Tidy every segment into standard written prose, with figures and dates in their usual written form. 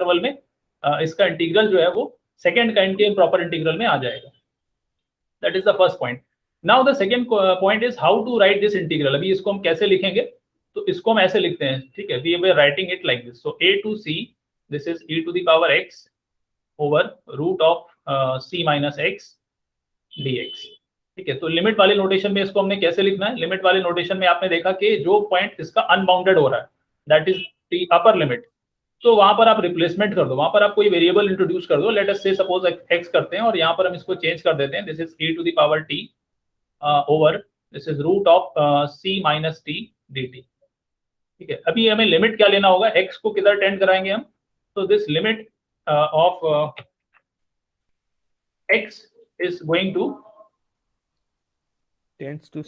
Interval में इसका integral जो है वो सेकेंड काइंड के प्रॉपर इंटीग्रल में आ जाएगा. That is the first point. Now the second point is how to write this integral. अभी इसको हम कैसे लिखेंगे, तो इसको हम ऐसे लिखते हैं, ठीक है. We are writing it like this. So a to c, this is e to the power x over root of c minus x dx. ठीक है. तो लिमिट वाले नोटेशन में इसको हमने कैसे लिखना है. लिमिट वाले नोटेशन में आपने देखा कि जो पॉइंट इसका अनबाउंडेड हो रहा है that is the upper limit, तो वहां पर आप रिप्लेसमेंट कर दो, वहां पर आप कोई वेरिएबल इंट्रोड्यूस कर दो. लेट अस से सपोज x करते हैं और यहाँ पर हम इसको चेंज कर देते हैं. This is e to the power t over this is root of c minus t dt. ठीक है. अभी हमें लिमिट क्या लेना होगा, x को किधर टेंड कराएंगे हम. तो this limit of x is going to tends to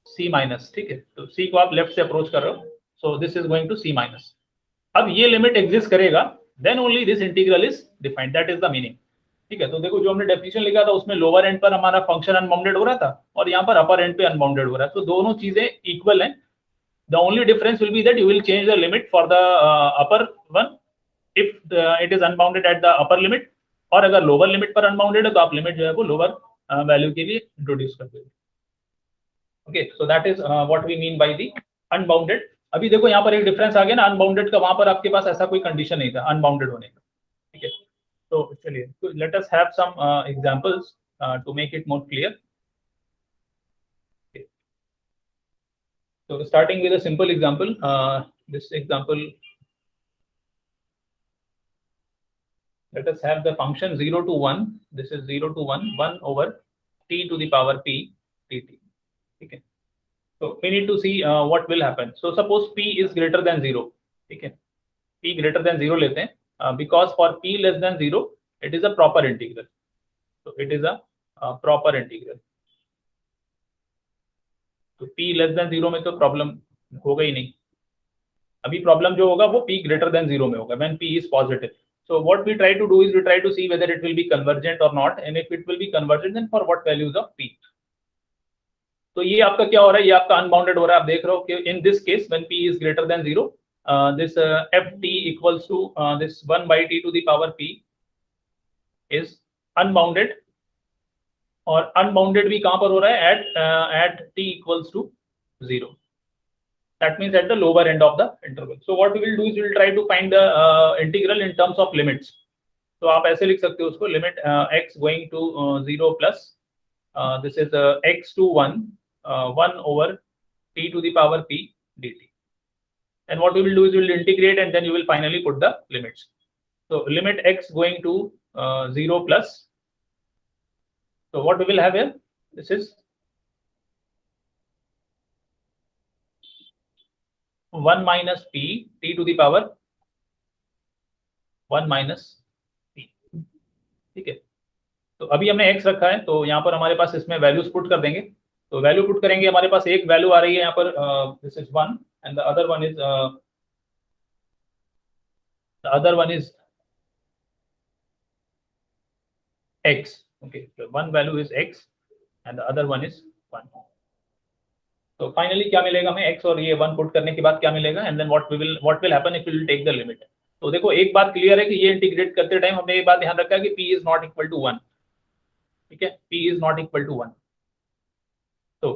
c minus. ठीक है. तो c को आप लेफ्ट से अप्रोच कर रहे हो, so this is going to c minus. अब ये लिमिट एग्जिस्ट करेगा then only this integral is defined. That is the meaning. ठीक है. तो देखो जो हमने डेफिनेशन लिखा था उसमें लोअर एंड पर हमारा फंक्शन अनबाउंडेड हो रहा था और यहाँ पर अपर एंड पे अनबाउंडेड हो रहा है. तो दोनों चीजें इक्वल हैं. The only difference will be that you will change the limit for the upper one if it is unbounded at the upper limit, और अगर लोअर लिमिट पर अनबाउंडेड है तो आप लिमिट जो है वो लोअर वैल्यू के लिए इंट्रोड्यूस कर देंगे. Okay. So that is what we mean by the unbounded. अभी देखो यहाँ पर एक डिफरेंस आ गया ना अनबाउंडेड का, वहां पर आपके पास ऐसा कोई कंडीशन नहीं था अनबाउंडेड होने का. ठीक है. तो चलिए let us have some examples to make it more clear. So starting with a simple example, this example, let us have the function 0 to 1. This is 0 to 1, 1 over t to the power p dt. Okay. So we need to see what will happen. So suppose p is greater than 0. Okay. p greater than 0 लेते हैं, because for p less than 0, it is a proper integral. So it is a proper integral. तो p less than 0 में तो problem होगा ही नहीं. अभी problem जो होगा वो p ग्रेटर देन 0 में होगा when p is positive. So what we try to do is we try to see whether it will be convergent और not, and if it will be convergent then for what values of p. तो ये आपका क्या हो रहा है, ये आपका अनबाउंडेड हो रहा है. आप देख रहे हो कि in this case when p is greater than 0, this ft equals to this 1 by t to the power p is unbounded. और अनबाउंडेड भी कहां पर हो रहा है, at t equals to 0. That means at the lower end of the interval. So what we will do is we will try to find the integral in terms of limits. तो आप ऐसे लिख सकते हो उसको, limit x going to 0 plus this is x to 1 1 over t to the power p dt. And what we will do is we will integrate and then you will finally put the limits. So limit x going to 0 plus. So what we will have here, this is 1 minus p t to the power 1 minus p. ठीक है. तो अभी हमने x रखा है तो यहाँ पर हमारे पास इसमें वैल्यूज पुट कर देंगे. तो वैल्यू पुट करेंगे, हमारे पास एक वैल्यू आ रही है यहाँ पर, this is 1 and the other one is x. Okay, so one value is x and the other one is 1. तो फाइनली क्या मिलेगा हमें, x और ये 1 पुट करने के बाद क्या मिलेगा, and then what will happen if we will take the limit. तो देखो एक बात क्लियर है कि ये इंटीग्रेट करते टाइम हमने ये बात ध्यान रखा कि p is not equal to 1. ठीक है. p is not equal to 1. तो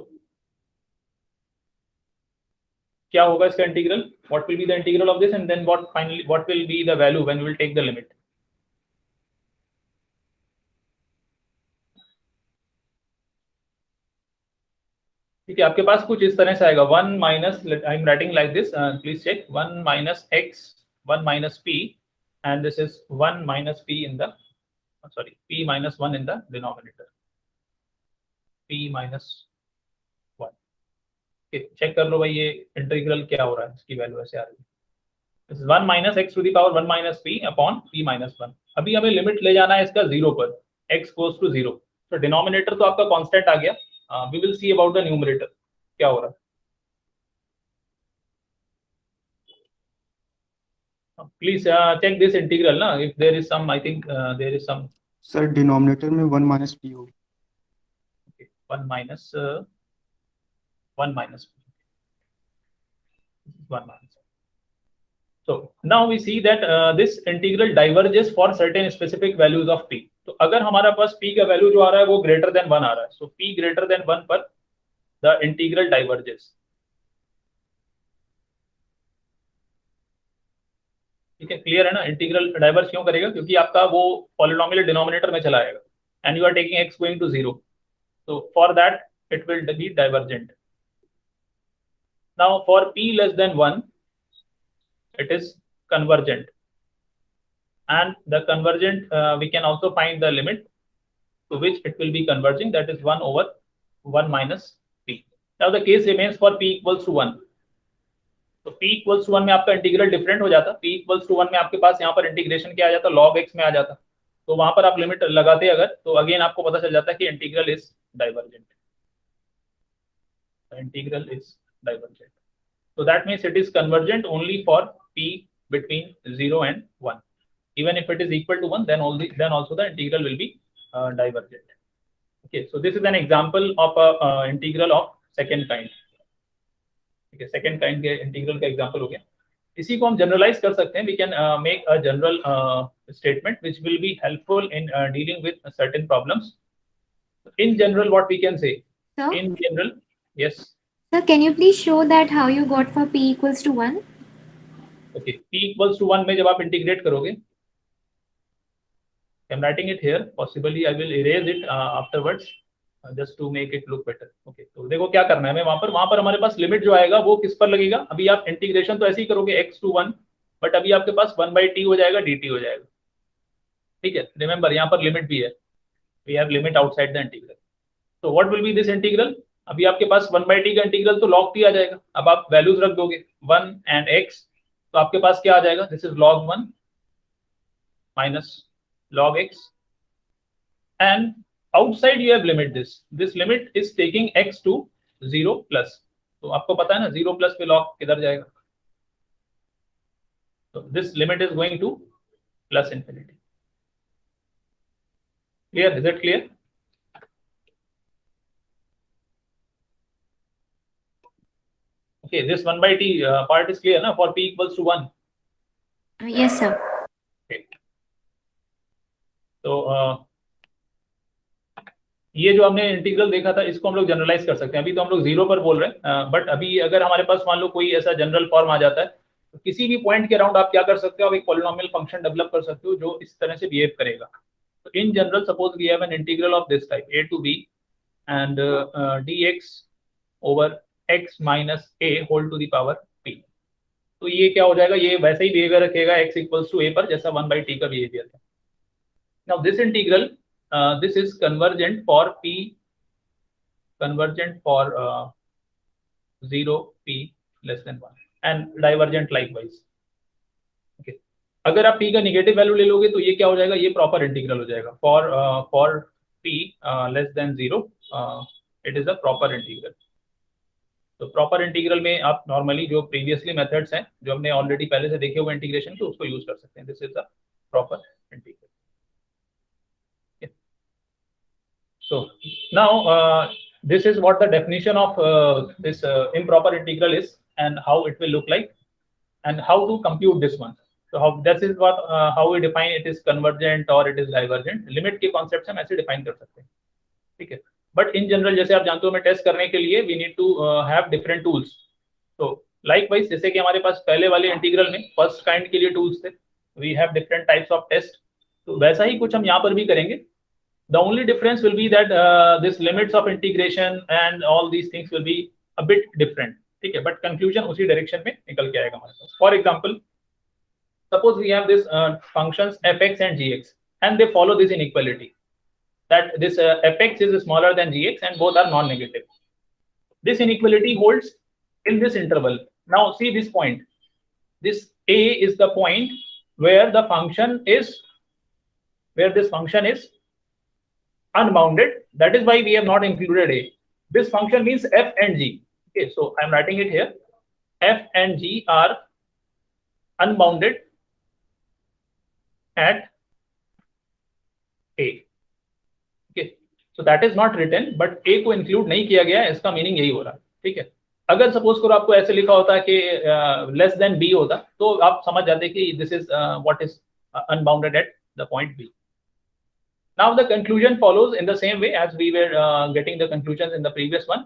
क्या होगा इसका integral, what will be the integral of this, and then what will be the value when we will take the limit. ठीक है. आपके पास कुछ इस तरह से आएगा 1 minus, I am writing like this, please check, 1 minus x 1 minus p and this is 1 minus p in the p minus 1 in the denominator, p minus 1. okay, check कर लो भाई ये इंटीग्रल क्या हो रहा है, इसकी वैल्यू ऐसे आ रही है. This is 1 minus x to the power 1 minus p upon p minus 1. अभी हमें लिमिट ले जाना है इसका 0 पर, x गोस टू 0. तो डिनोमिनेटर तो आपका कांस्टेंट आ गया. We will see about the numerator क्या हो रहा है. Please check this integral ना, if there is some, I think there is some. Sir, denominator में 1 minus p हो. Okay, 1 minus p. 1 minus. So now we see that this integral diverges for certain specific values of p. तो अगर हमारा पास p का value जो आ रहा है वो greater than 1 आ रहा है, so p greater than 1 पर the integral diverges. ठीक है, क्लियर है ना? इंटीग्रल डाइवर्स क्यों करेगा? क्योंकि आपका वो पॉलिनोमियल डिनोमिनेटर में चला आएगा and you are taking x going to 0, so for that it will be divergent. Now for p less than 1 it is convergent, and the convergent we can also find the limit to which it will be converging, that is 1 over 1 minus p. Now the case remains for p equals to 1. तो p equals to 1 में आपका integral different हो जाता, p equals to 1 में आपके पास यहाँ पर integration क्या आ जाता, log x में आ जाता, तो वहां पर आप लिमिट लगाते अगर, तो अगेन आपको पता चल जाता कि integral is divergent. Integral is divergent, so that means it is convergent only for p between 0 and 1. Even if it is equal to 1, then also the integral will be divergent. Okay, so this is an example of a integral of second kind. Okay, second kind के integral का example हो गया. इसी को हम generalize कर सकते हैं. We can make a general statement which will be helpful in dealing with certain problems. In general, what we can say? Sir? In general, yes. Sir, can you please show that how you got for p equals to 1? Okay, p equals to 1 में जब आप integrate करोगे, I'm writing it here. Possibly I will erase it afterwards, just to make it look better. Okay, तो देखो क्या करना है हमें वहां पर हमारे पास लिमिट जो आएगा वो किस पर लगेगा? अभी आप इंटीग्रेशन तो ऐसे ही करोगे x to 1, बट अभी आपके पास 1/t हो जाएगा, dt हो जाएगा. ठीक है, रिमेंबर यहाँ पर लिमिट भी है, we have limit outside the integral. So what will be this integral? अभी आपके पास 1/t का इंटीग्रल तो log t आ जाएगा. अब आप वैल्यूज रख दोगे 1 and x, तो आपके पास क्या आ जाएगा? This is log 1 minus log x, and outside you have limit this limit is taking x to 0 plus. तो आपको पता है ना 0 plus पे log किधर जाएगा? तो this limit is going to plus infinity. Clear? Is it clear? Okay, this 1/t part is clear na, for p equals to 1. Yes, sir. Okay. तो ये जो हमने इंटीग्रल देखा था इसको हम लोग जनरलाइज कर सकते हैं. अभी तो हम लोग 0 पर बोल रहे हैं, बट अभी अगर हमारे पास मान लो कोई ऐसा जनरल फॉर्म आ जाता है, तो किसी भी पॉइंट के अराउंड आप क्या कर सकते हो? आप एक पॉलिनोमियल फंक्शन डेवलप कर सकते हो जो इस तरह से बिहेव करेगा. तो in general suppose we have an integral of this type a to b and dx over x minus a whole to the power p. तो ये क्या हो जाएगा? ये वैसे ही बिहेवियर रखेगा x इक्वल्स टू a पर जैसा 1/t का बिहेवियर था. Now this integral, this is convergent for p, convergent for 0 p less than 1 and divergent likewise. Okay. अगर आप p का नेगेटिव वैल्यू ले लोगे तो ये क्या हो जाएगा? ये प्रॉपर इंटीग्रल हो जाएगा. for p less than 0 it is a proper integral. तो प्रॉपर इंटीग्रल में आप नॉर्मली जो प्रीवियसली मेथड्स हैं जो हमने ऑलरेडी पहले से देखे हुए इंटीग्रेशन के उसको यूज कर सकते हैं. This is the proper integral. So now this is what the definition of this improper integral is and how it will look like and how to compute this one. So this is what how we define it is convergent or it is divergent. Limit के concepts हम ऐसे define कर सकते हैं. ठीक है, but in general जैसे आप जानते हो मैं टेस्ट करने के लिए we need to have different tools. तो लाइकवाइज जैसे कि हमारे पास पहले वाले इंटीग्रल में फर्स्ट काइंड के लिए टूल्स थे, we have different types of test. तो वैसा ही कुछ हम यहाँ पर भी करेंगे. The only difference will be that this limits of integration and all these things will be a bit different. ठीक है, but conclusion उसी direction में निकल के आएगा हमारे पास. For example, suppose we have this functions fx and gx and they follow this inequality that this fx is smaller than gx and both are non-negative. This inequality holds in this interval. Now see this point. This a is the point where the function is, where this function is unbounded. That is why we have not included a. This function means f and g. Okay, so I'm writing it here. F and g are unbounded at a. Okay, so that is not written, but a को include नहीं किया गया है, इसका meaning यही हो रहा है. ठीक है, अगर सपोज करो आपको ऐसे लिखा होता कि लेस देन बी होता तो आप समझ जाते कि this is what is unbounded at the point b. Now the conclusion follows in the same way as we were getting the conclusions in the previous one.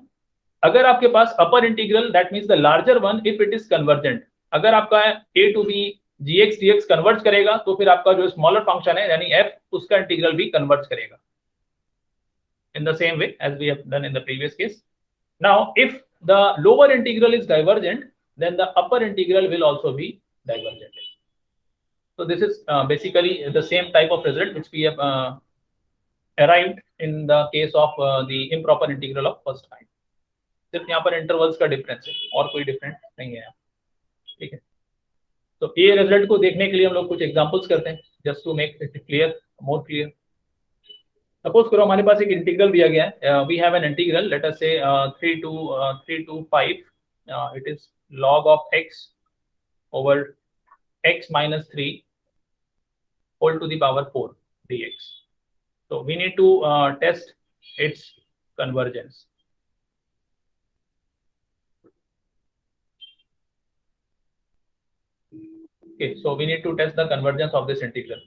अगर आपके पास upper integral that means the larger one if it is convergent, अगर आपका a to b gx dx converge करेगा तो फिर आपका जो स्मॉलर फंक्शन है यानी f उसका इंटीग्रल भी कन्वर्ज करेगा in the same way as we have done in the previous case. Now if the lower integral is divergent then the upper integral will also be divergent. So this is basically the same type of result which we have arrived in the case of the improper integral of first kind. सिर्फ यहाँ पर intervals का difference है और कोई difference नहीं है. ठीक है, तो ये रिजल्ट को देखने के लिए हम लोग कुछ एग्जांपल्स करते हैं just to make it clear, more clear. Suppose करो हमारे पास एक इंटीग्रल दिया गया है. We have an integral let us say 3 to 5 it is log of x over x minus 3 whole to the power 4 dx. So we need to test its convergence. Okay, so we need to test the convergence of this integral.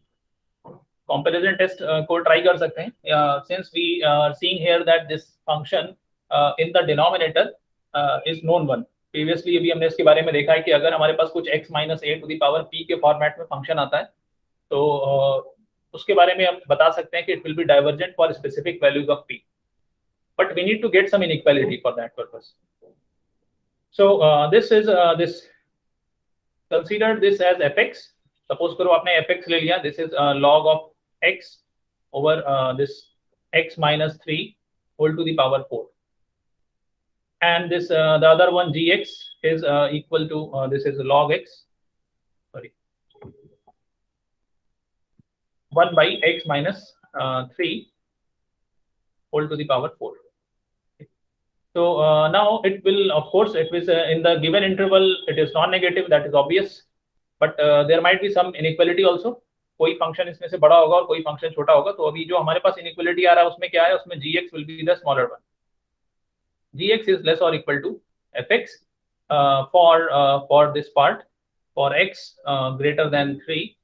Comparison test को try कर सकते हैं. Since we are seeing here that this function in the denominator is known one. Previously अभी हमने इसके बारे में देखा है कि अगर हमारे पास कुछ x minus a to the power p के फॉर्मेट में फंक्शन आता है तो उसके बारे में हम बता सकते हैं कि it will be divergent for specific values of p. But we need to get some inequality for that purpose. So this is this. Consider this as fx. Suppose करो आपने fx ले लिया. This is log of x over this x minus 3 whole to the power 4. And this the other one gx is equal to this is log x. Sorry, 1 by x minus 3 whole to the power 4. So now it will, of course, it is in the given interval, it is non-negative, that is obvious. But there might be some inequality also. कोई function इसमें से बड़ा होगा और कोई function छोटा होगा. तो अभी जो हमारे पास इनइक्वालिटी आ रहा है उसमें क्या है, उसमें gx will be the smaller one. Gx is less or equal to fx for this part, for x greater than 3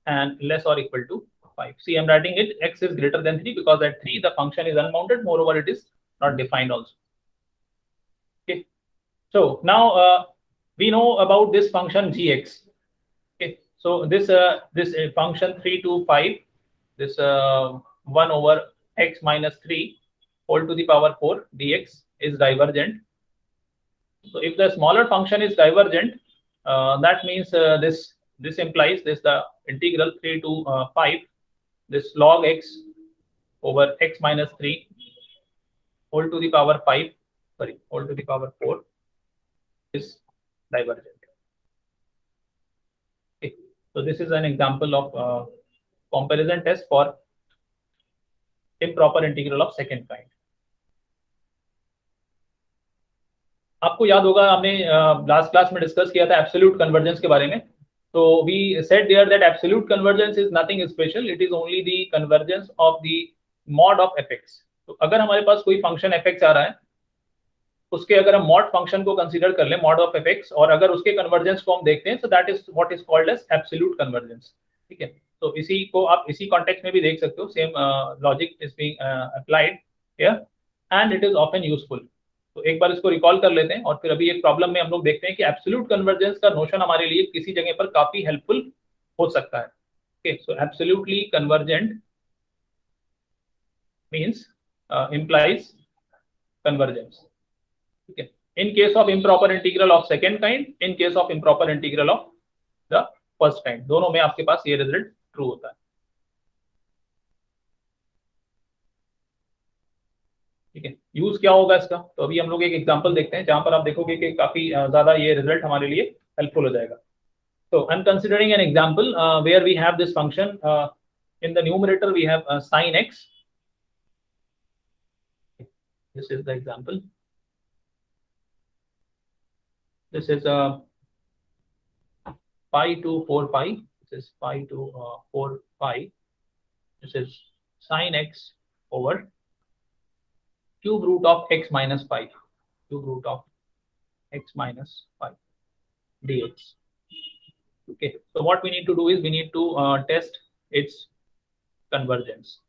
and less or equal to 5. See, I'm writing it x is greater than 3 because at 3 the function is unbounded. Moreover, it is not defined also. Okay, so now we know about this function gx. Okay, so this function 3 to 5, this 1 over x minus 3 whole to the power 4 dx is divergent. So if the smaller function is divergent, that means this implies this the integral 3 to 5, this log x over x minus 3 whole to the power 5. Sorry, whole to the power 4 is divergent. Okay, so this is an example of comparison test for improper integral of second kind. आपको याद होगा हमने last class में discuss किया था absolute convergence के बारे में. तो we said there that absolute convergence is nothing special, it is only the convergence of the mod of fx. तो अगर हमारे पास कोई फंक्शन fx आ रहा है उसके अगर हम मॉड फंक्शन को कंसीडर कर लें, मॉड ऑफ fx, और अगर उसके कन्वर्जेंस को हम देखते हैं, so that is what is called as absolute convergence. ठीक है, तो इसी को आप इसी कॉन्टेक्स्ट में भी देख सकते हो. Same logic is being applied here and it is often useful. तो एक बार इसको रिकॉल कर लेते हैं और फिर अभी एक प्रॉब्लम में हम लोग देखते हैं कि एब्सोल्यूट कन्वर्जेंस का नोशन हमारे लिए किसी जगह पर काफी हेल्पफुल हो सकता है. Okay, so absolutely convergent means implies convergence. ठीक है, in case of improper integral of second kind, in case of improper integral of the first kind, दोनों में आपके पास ये रिजल्ट ट्रू होता है. ठीक है, यूज क्या होगा इसका, तो अभी हम लोग एक एग्जांपल देखते हैं जहां पर आप देखोगे कि काफी ज्यादा ये रिजल्ट हमारे लिए हेल्पफुल हो जाएगा. So I'm considering an example where we have this function in the numerator we have sin x. This is the example. This is pi to 4 pi. This is pi to 4 pi. This is sin x over cube root of x minus pi. Cube root of x minus 5 dx. Okay, so what we need to do is we need to test its convergence.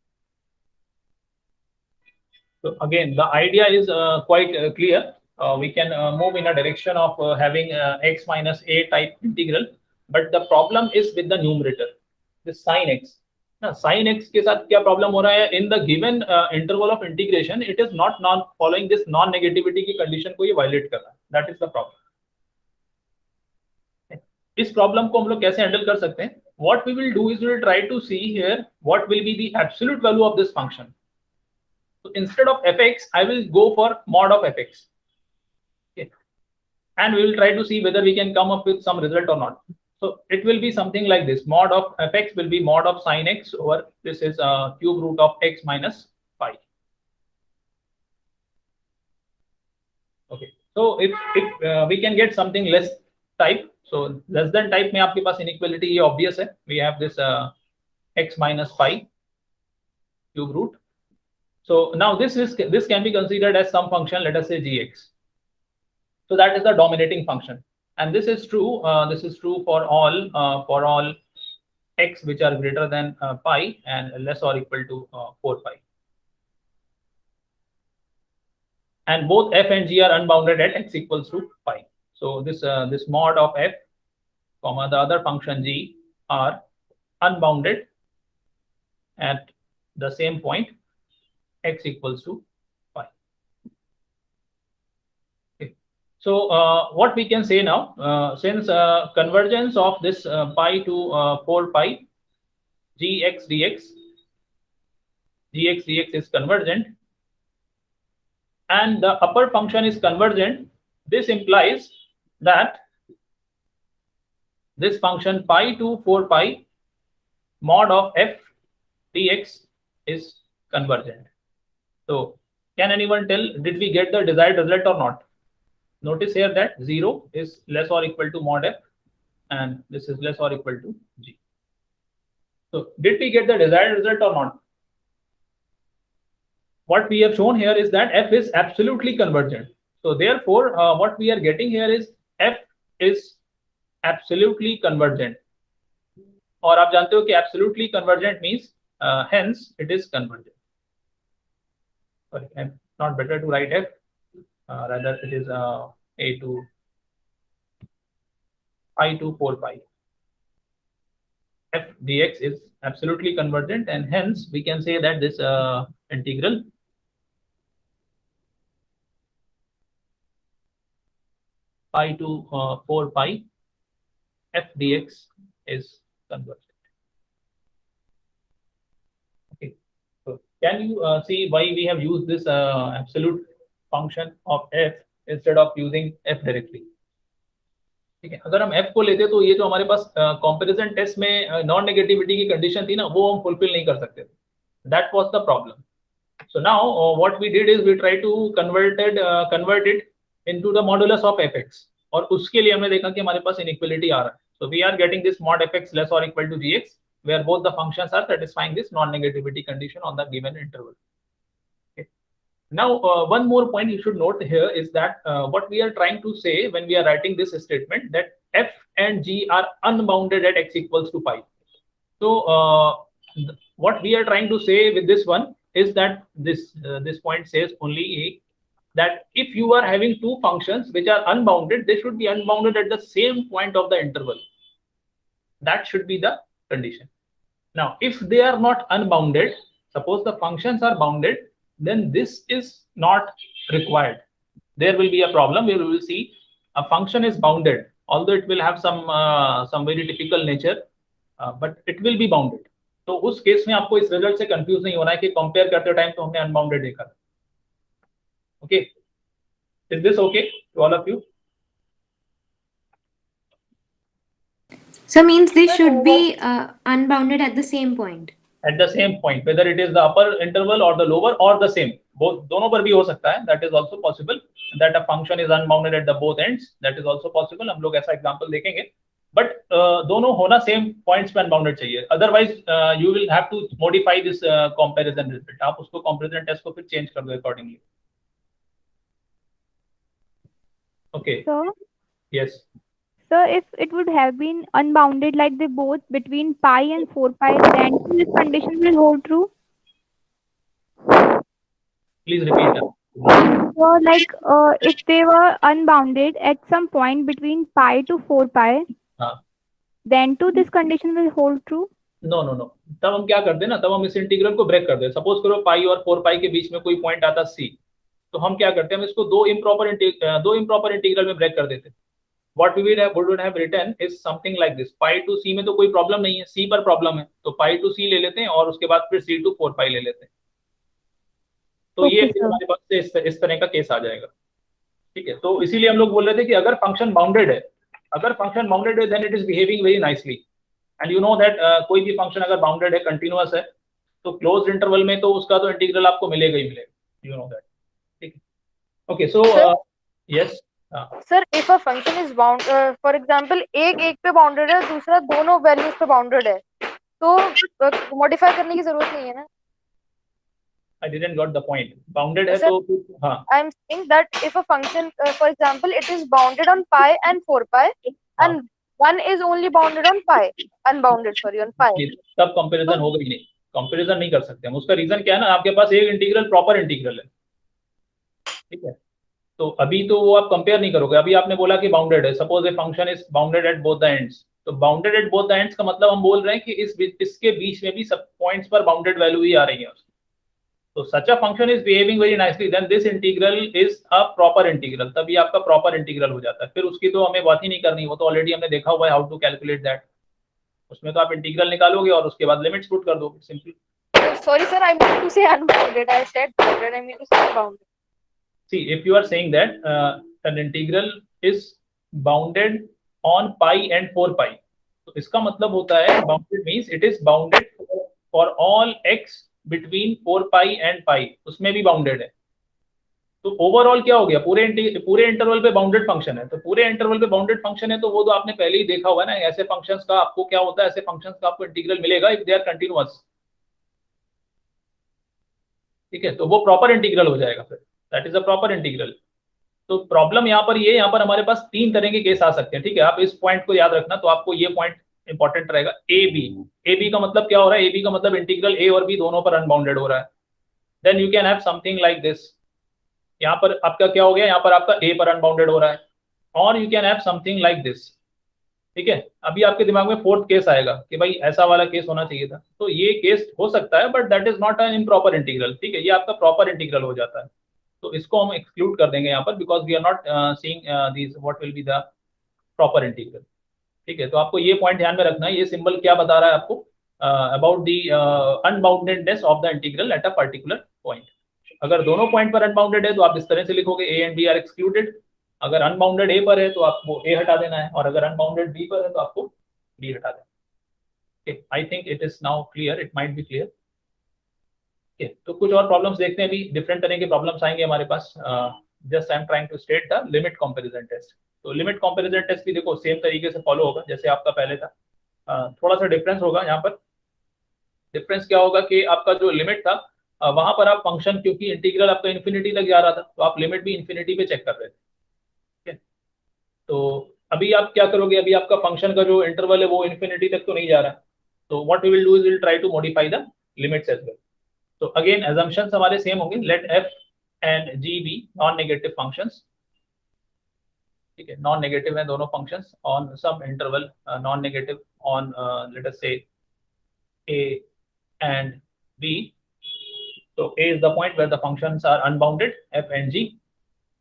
So again, the idea is quite clear. We can move in a direction of having x minus a type integral, but the problem is with the numerator, the sin x. Now, sin x के साथ क्या problem हो रहा है? In the given interval of integration, it is not following this non-negativity की condition को ये violate कर रहा है. That is the problem. इस problem को हम लोग कैसे handle कर सकते हैं? What we will do is we will try to see here what will be the absolute value of this function. So instead of fx, I will go for mod of fx. Okay. And we will try to see whether we can come up with some result or not. So it will be something like this. Mod of fx will be mod of sin x over this is cube root of x minus 5. Okay. So if we can get something less type, so less than type में आपके पास inequality ये obvious है. We have this x minus 5 cube root. So now this can be considered as some function, let us say gx. So that is the dominating function, and this is true. This is true for all x which are greater than pi and less or equal to 4 pi. And both f and g are unbounded at x equals to pi. So this mod of f, comma the other function g are unbounded at the same point x equals to pi. Okay. So what we can say now, since convergence of this pi to 4 pi gx dx is convergent and the upper function is convergent, this implies that this function pi to 4 pi mod of f dx is convergent. So can anyone tell, did we get the desired result or not? Notice here that 0 is less or equal to mod f and this is less or equal to g. So did we get the desired result or not? What we have shown here is that f is absolutely convergent. So therefore, what we are getting here is f is absolutely convergent. और आप जानते हो कि absolutely convergent means hence it is convergent. Sorry, not better to write f, rather it is a to I to 4 pi. F dx is absolutely convergent and hence we can say that this integral pi to 4 pi f dx is convergent. Okay, so can you see why we have used this absolute function of f instead of using f directly? ठीक है, अगर हम f को लेते तो ये जो हमारे पास कंपैरिजन टेस्ट में नॉन नेगेटिविटी की कंडीशन थी ना, वो हम फुलफिल नहीं कर सकते थे. That was the problem. So now what we did is we tried to convert it into the modulus of fx, और उसके लिए हमने देखा कि हमारे पास inequality आ रहा है. So we are getting this mod fx less or equal to gx, where both the functions are satisfying this non-negativity condition on the given interval. Okay. Now one more point you should note here is that what we are trying to say when we are writing this statement, that f and g are unbounded at x equals to pi. So what we are trying to say with this one is that this point says only that if you are having two functions which are unbounded, they should be unbounded at the same point of the interval. That should be the condition. Now, if they are not unbounded, suppose the functions are bounded, then this is not required. There will be a problem where we will see a function is bounded, although it will have some very typical nature, but it will be bounded. तो उस case में आपको इस result से confuse नहीं होना है कि कंपेयर करते टाइम तो हमने अनबाउंडेड देखा. Okay, is this okay to all of you? So means this should be unbounded at the same point. At the same point, whether it is the upper interval or the lower or the same, both दोनों पर भी हो सकता है. That is also possible. That a function is unbounded at the both ends. That is also possible. हम लोग ऐसा example देखेंगे. But दोनों होना सेम पॉइंट्स पे अनबाउंडेड चाहिए, otherwise you will have to modify this comparison result. आप उसको कंपैरिजन टेस्ट को फिर चेंज कर दो accordingly. Okay. So, Yes. so if it would have been unbounded like they both between pi and 4 pi, then this condition will hold true. Please repeat that. So like if they were unbounded at some point between pi to 4 pi, हाँ. then too this condition will hold true. No no no, तब हम क्या करते हैं ना, तब हम इस इंटीग्रल को ब्रेक कर दें. सपोज करो पाई और 4 पाई के बीच में कोई पॉइंट आता सी, तो हम क्या करते हैं, हम इसको दो इम्प्रॉपर इंटीग्रल में ब्रेक कर देते हैं. What we would have written is something like this. Pi to C में तो कोई प्रॉब्लम नहीं है, सी पर प्रॉब्लम है, तो पाई टू सी ले लेते हैं और उसके बाद फिर सी टू 4 पाई ले लेते हैं. तो Okay, ये sir. हमारे पास से इस तरह का केस आ जाएगा. ठीक है, तो इसीलिए हम लोग बोल रहे थे कि अगर फंक्शन बाउंडेड है, then it is behaving very nicely. And you know that कोई भी फंक्शन अगर बाउंडेड है, कंटिन्यूअस है, तो क्लोज्ड इंटरवल में तो उसका तो इंटीग्रल आपको मिलेगा ही मिलेगा. You know that. ठीक है. Okay, so yes sir, if a function is bound, for example एक पे बाउंडेड है, दूसरा दोनों वैल्यूज पे बाउंडेड है, तो मॉडिफाई करने की जरूरत नहीं है ना. I didn't got the point. Bounded है तो हाँ. I'm saying that if a function, for example, it is bounded on pi and 4 pi, and one is only bounded on pi, unbounded sorry on pi. तब comparison होगा ही नहीं, comparison नहीं कर सकते हम. उसका रीजन क्या है ना, आपके पास एक इंटीग्रल प्रॉपर इंटीग्रल है. ठीक है, तो अभी तो वो आप कंपेयर नहीं करोगे. अभी आपने बोला कि बाउंडेड है. Suppose a function is bounded at both the ends, तो bounded at both the ends का मतलब हम बोल रहे हैं कि इसके बीच में भी सब पॉइंट्स पर बाउंडेड वैल्यू ही आ रही है. तो such a function is behaving very nicely, then this integral is a proper integral. तभी आपका प्रॉपर इंटीग्रल हो जाता है. फिर उसकी तो हमें बात ही नहीं करनी, वो तो ऑलरेडी हमने देखा हुआ है हाउ टू कैलकुलेट दैट. उसमें तो आप इंटीग्रल निकालोगे और उसके बाद लिमिट्स पुट कर दोगे simply. Sorry sir, I meant to say unbounded. I said bounded. I mean to say bounded. See, if you are saying that an integral is bounded on pi and 4 pi, तो इसका मतलब होता है bounded means it is bounded for all x between 4 pi and pi, उसमें भी bounded है. तो overall क्या हो गया, पूरे इंटरवल पे बाउंडेड फंक्शन है. तो पूरे इंटरवल पे बाउंडेड फंक्शन है, तो वो तो आपने पहले ही देखा हुआ है ना. ऐसे फंक्शंस का आपको क्या होता है, ऐसे फंक्शंस का आपको इंटीग्रल मिलेगा इफ दे आर कंटिन्यूअस. ठीक है, तो वो प्रॉपर इंटीग्रल हो जाएगा फिर. That is a proper integral. तो प्रॉब्लम यहाँ पर ये, यहाँ पर हमारे पास तीन तरह के केस आ सकते हैं. ठीक है, आप इस पॉइंट को याद रखना. तो आपको ये पॉइंट इंपॉर्टेंट रहेगा. ए बी का मतलब क्या हो रहा है, ए बी का मतलब इंटीग्रल ए और बी दोनों पर अनबाउंडेड हो रहा है. Then you can have something like this. यहाँ पर आपका क्या हो गया, यहाँ पर आपका ए पर अनबाउंडेड हो रहा है. और you can have something like this. ठीक है, अभी आपके दिमाग में फोर्थ केस आएगा कि भाई ऐसा वाला केस होना चाहिए था. तो ये केस हो सकता है, but that is not an improper integral. ठीक है, ये आपका प्रॉपर इंटीग्रल हो जाता है. तो इसको हम एक्सक्लूड कर देंगे यहाँ पर, because we are not seeing this what will be the proper integral. ठीक है, तो आपको ये पॉइंट ध्यान में रखना है. ये सिंबल क्या बता रहा है आपको, about the unboundedness of the integral at a particular point. अगर दोनों पॉइंट पर अनबाउंडेड है तो आप इस तरह से लिखोगे a and b are excluded. अगर अनबाउंडेड ए पर है तो आपको ए हटा देना है, और अगर अनबाउंडेड बी पर है तो आपको बी हटा देना है. I think it is now clear, it might B clear. तो कुछ और प्रॉब्लम्स देखते हैं. अभी डिफरेंट तरह के प्रॉब्लम्स आएंगे हमारे पास. Just I am trying to state the limit comparison test. तो लिमिट कंपैरिजन टेस्ट भी देखो सेम तरीके से फॉलो होगा जैसे आपका पहले था. थोड़ा सा डिफरेंस होगा यहाँ पर. डिफरेंस क्या होगा कि आपका जो लिमिट था, वहां पर आप फंक्शन, क्योंकि इंटीग्रल आपका इन्फिनिटी तक जा रहा था, तो आप लिमिट भी इन्फिनिटी पे चेक कर रहे थे. ठीक है, तो अभी आप क्या करोगे, अभी आपका फंक्शन का जो इंटरवल है वो इन्फिनिटी तक तो नहीं जा रहा है. तो what we will do is will try to modify the limits as well. तो अगेन assumptions हमारे सेम होंगे. Let f and g be non negative functions. ठीक है, नॉन नेगेटिव है दोनों functions on some interval. Non negative on let us say a and b. So a is the point where the functions are unbounded, f and g,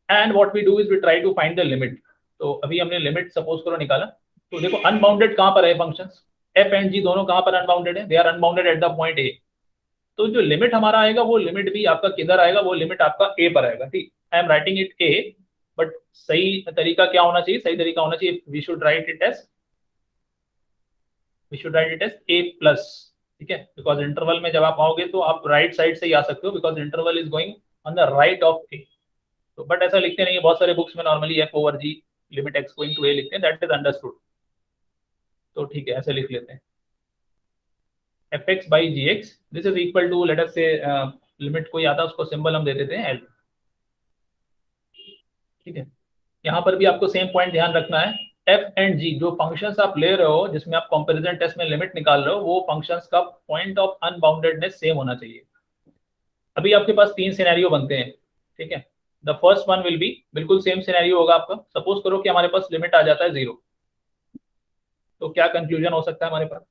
and what we do is we try to find the limit. तो अभी हमने limit suppose करो निकाला. तो देखो unbounded कहाँ पर है फंक्शंस, f and g दोनों कहाँ पर अनबाउंडेड है, they are unbounded at the point a. तो जो लिमिट हमारा आएगा वो लिमिट भी आपका किधर आएगा, वो लिमिट आपका ए पर आएगा. ठीक, I am writing it a, but सही तरीका क्या होना चाहिए, सही तरीका होना चाहिए we should write it as a plus. ठीक है, बिकॉज इंटरवल में जब आप आओगे तो आप राइट साइड से ही आ सकते हो, because interval is going on the right of A. तो बट ऐसा लिखते नहीं है, बहुत सारे बुक्स में normally F over G limit X going to A लिखते हैं. That is understood. तो ठीक है, ऐसे लिख लेते हैं fx by gx. This is equal to, let us say limit कोई आता है उसको सिंबल हम दे देते हैं l. ठीक है, यहाँ पर भी आपको सेम पॉइंट ध्यान रखना है, एफ एंड जी जो फंक्शंस आप ले रहे हो जिसमें आप कंपैरिजन टेस्ट में लिमिट निकाल रहे हो, वो फंक्शंस का पॉइंट ऑफ अनबाउंडेडनेस सेम होना चाहिए। अभी आपके पास 3 सिनेरियो बनते हैं, ठीक है। The first one will be, बिल्कुल सेम सिनेरियो होगा आपका। सपोज करो कि हमारे पास लिमिट आ जाता है 0, तो क्या कंक्लूजन हो सकता है हमारे पास?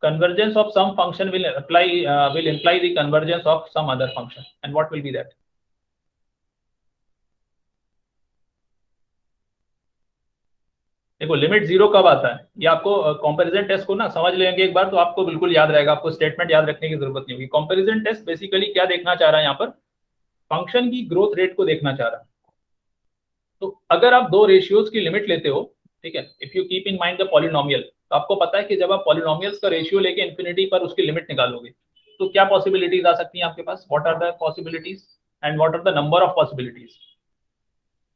Convergence of some function will imply the convergence of some other function, and what will be that? देखो लिमिट 0 कब आता है, ये आपको कंपैरिजन टेस्ट को ना समझ लेंगे एक बार तो आपको बिल्कुल याद रहेगा, आपको स्टेटमेंट याद रखने की जरूरत नहीं होगी। कंपैरिजन टेस्ट बेसिकली क्या देखना चाह रहा है यहाँ पर, फंक्शन की ग्रोथ रेट को देखना चाह रहा है। तो अगर आप दो रेशियोज की लिमिट लेते हो, ठीक है, if you keep in mind the polynomial, तो आपको पता है कि जब आप पॉलिनोमियल्स का रेशियो लेके इन्फिनिटी पर उसकी लिमिट निकालोगे तो क्या पॉसिबिलिटीज आ सकती हैं आपके पास, what are the possibilities and what are the number of possibilities.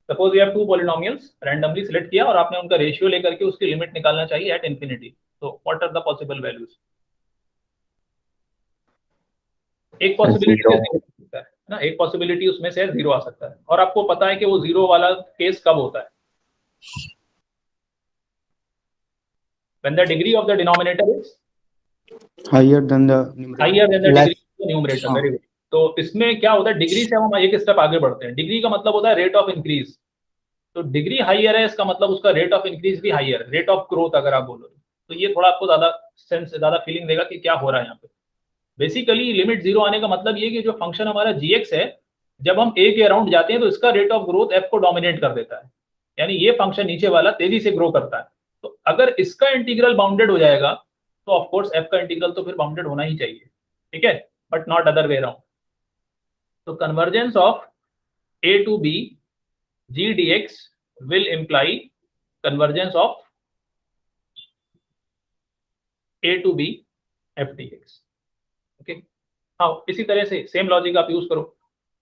Suppose you have 2 polynomials randomly select किया और आपने उनका रेशियो लेकर के उसकी लिमिट निकालना चाहिए एट इन्फिनिटी, तो what are the possible values? एक पॉसिबिलिटी है ना, एक पॉसिबिलिटी उसमें से 0 आ सकता है, और आपको पता है कि वो 0 वाला केस कब होता है, when the degree of the denominator is higher than the numerator. degree of the numerator. Very good. तो इसमें क्या होता है, डिग्री से हम एक स्टेप आगे बढ़ते हैं। डिग्री का मतलब होता है रेट ऑफ इंक्रीज, तो डिग्री हाइयर है इसका मतलब उसका रेट ऑफ इंक्रीज भी हाइयर, रेट ऑफ ग्रोथ अगर आप बोलो तो ये थोड़ा आपको ज्यादा सेंस, ज्यादा फीलिंग देगा कि क्या हो रहा है यहाँ पे। बेसिकली लिमिट 0 आने का मतलब ये कि जो फंक्शन हमारा gx है, जब हम a के अराउंड जाते हैं तो इसका रेट ऑफ ग्रोथ f को डोमिनेट कर देता है, यानी ये फंक्शन नीचे वाला तेजी से ग्रो करता है। तो अगर इसका इंटीग्रल बाउंडेड हो जाएगा तो ऑफ कोर्स f का इंटीग्रल तो फिर बाउंडेड होना ही चाहिए, ठीक है, but not other way around. तो convergence of a to b g dx will imply convergence of a to b f dx, okay. हाँ, इसी तरह से सेम लॉजिक आप यूज करो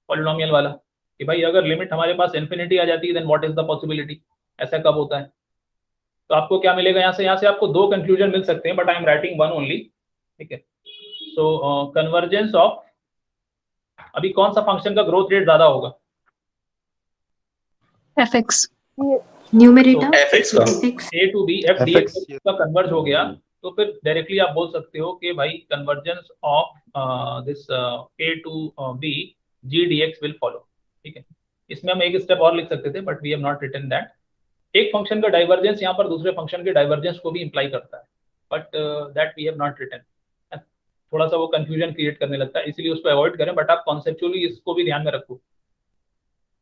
पॉलिनोमियल वाला कि भाई अगर लिमिट हमारे पास इन्फिनिटी आ जाती है then what is the possibility, ऐसा कब होता है। तो आपको क्या मिलेगा यहाँ से आपको 2 कंक्लूजन मिल सकते हैं, but I am writing 1 only, ठीक है। सो कन्वर्जेंस ऑफ, अभी कौन सा फंक्शन का ग्रोथ रेट ज्यादा होगा? fx न्यूमरेटर fx का a to b f dx का कन्वर्ज हो गया तो फिर डायरेक्टली आप बोल सकते हो कि भाई convergence of this a to b g dx will follow, ठीक है। इसमें हम एक स्टेप और लिख सकते थे but we have not written that. एक फंक्शन का डाइवर्जेंस यहाँ पर दूसरे फंक्शन के डाइवर्जेंस को भी इंप्लाई करता है, but that we have not written. थोड़ा सा वो कंफ्यूजन क्रिएट करने लगता है, इसलिए उसको अवॉइड करें, बट आप कॉन्सेप्चुअली इसको भी ध्यान में रखो,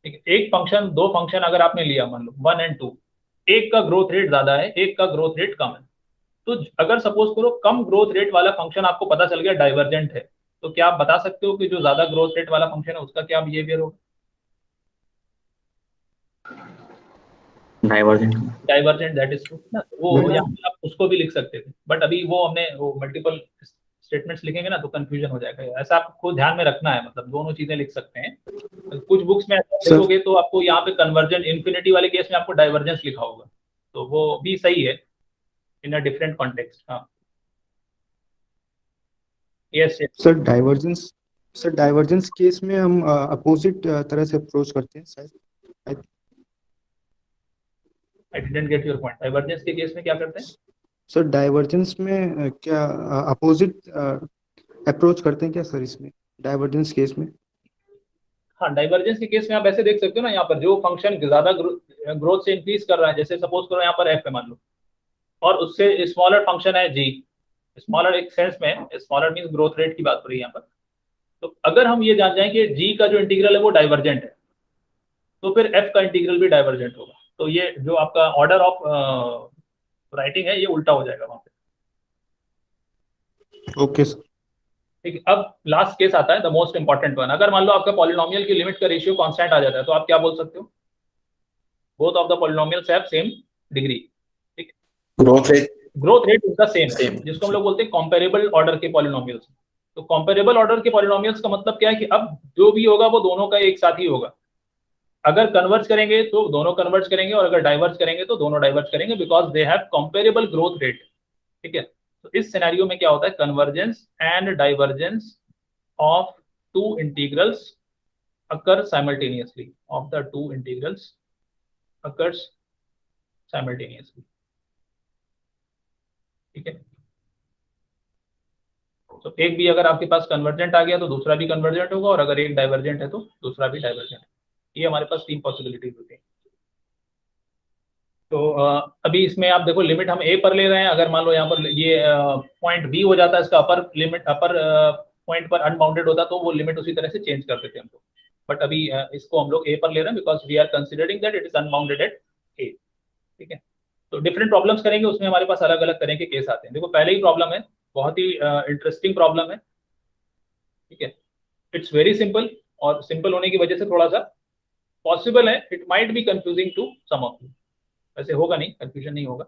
ठीक है। एक फंक्शन, 2 फंक्शन अगर आपने लिया, मान लो 1 and 2, एक का ग्रोथ रेट ज्यादा है, एक का ग्रोथ रेट कम है, तो अगर सपोज करो कम ग्रोथ रेट वाला फंक्शन आपको पता चल गया डाइवर्जेंट है, तो क्या आप बता सकते हो कि जो ज्यादा ग्रोथ रेट वाला फंक्शन है उसका क्या बिहेवियर होगा? डाइवर्जेंट, दैट इज ट्रू ना। वो यहाँ पे आप उसको भी लिख सकते थे, बट अभी वो हमने वो मल्टीपल स्टेटमेंट्स लिखेंगे ना तो कंफ्यूजन हो जाएगा, ऐसा आपको ध्यान में रखना है, मतलब दोनों चीजें लिख सकते हैं। कुछ बुक्स में लिखोगे तो आपको यहाँ पे कन्वर्जन, इन्फिनिटी वाले केस में आपको डाइवर्जेंस लिखा होगा, तो वो भी सही है इन अ डिफरेंट कॉन्टेक्स्ट। हाँ, यस सर डाइवर्जेंस केस में हम अपोजिट तरह से अप्रोच करते हैं शायद। I didn't get your point. Divergence के केस में क्या करते हैं सर? डाइवर्जेंस में क्या अपोजिट अप्रोच करते हैं क्या सर इसमें, डाइवर्जेंस केस में? हाँ, डाइवर्जेंस के केस में आप ऐसे देख सकते हो ना, यहाँ पर जो फंक्शन ज्यादा ग्रोथ से इंक्रीज कर रहा है, जैसे सपोज करो यहाँ पर एफ है मान लो, और उससे स्मॉलर फंक्शन है जी, स्मॉलर एक सेंस में, स्मॉलर मींस ग्रोथ रेट की बात हो रही है यहाँ पर। तो अगर हम ये जान जाए कि जी का जो इंटीग्रल है वो डाइवर्जेंट है, तो फिर एफ का इंटीग्रल भी डाइवर्जेंट होगा, तो ये जो आपका ऑर्डर ऑफ राइटिंग है ये उल्टा हो जाएगा वहां पे। ओके सर, ठीक है। अब लास्ट केस आता है, द मोस्ट इंपॉर्टेंट वन। अगर मान लो आपका पॉलिनोमियल की लिमिट का रेशियो कांस्टेंट आ जाता है, तो आप क्या बोल सकते हो? Both of the polynomials have same degree, ठीक है। Growth rate is the same, जिसको हम लोग बोलते हैं कंपैरेबल ऑर्डर के पॉलिनोमियल्स। तो कंपैरेबल ऑर्डर के पॉलिनोमियल्स का मतलब क्या है कि अब जो भी होगा वो दोनों का एक साथ ही होगा। अगर कन्वर्ज करेंगे तो दोनों कन्वर्ज करेंगे, और अगर डाइवर्ज करेंगे तो दोनों डाइवर्ज करेंगे, because they have comparable growth rate, ठीक है। तो इस सिनेरियो में क्या होता है, convergence and divergence of 2 integrals occur simultaneously of the two integrals occurs simultaneously. ठीक है, तो एक भी अगर आपके पास कन्वर्जेंट आ गया तो दूसरा भी कन्वर्जेंट होगा, और अगर एक डाइवर्जेंट है तो दूसरा भी डाइवर्जेंट है। ये हमारे पास तीन पॉसिबिलिटीज होती हैं। तो अभी इसमें आप देखो लिमिट हम ए पर ले रहे हैं। अगर मान लो यहाँ पर ये पॉइंट बी हो जाता है, इसका अपर लिमिट अपर पॉइंट पर अनबाउंडेड होता तो वो लिमिट उसी तरह से चेंज कर देते हमको, बट अभी इसको हम लोग ए पर ले रहे हैं because we are considering that it is unbounded at A. ठीक है, तो डिफरेंट प्रॉब्लम्स करेंगे, उसमें हमारे पास अलग अलग तरह के केस आते हैं। देखो पहले ही प्रॉब्लम है, बहुत ही इंटरेस्टिंग प्रॉब्लम है। ठीक है, इट्स वेरी सिंपल, और सिंपल होने की वजह से थोड़ा सा पॉसिबल है it might be confusing to some of you, वैसे होगा नहीं, कंफ्यूजन नहीं होगा।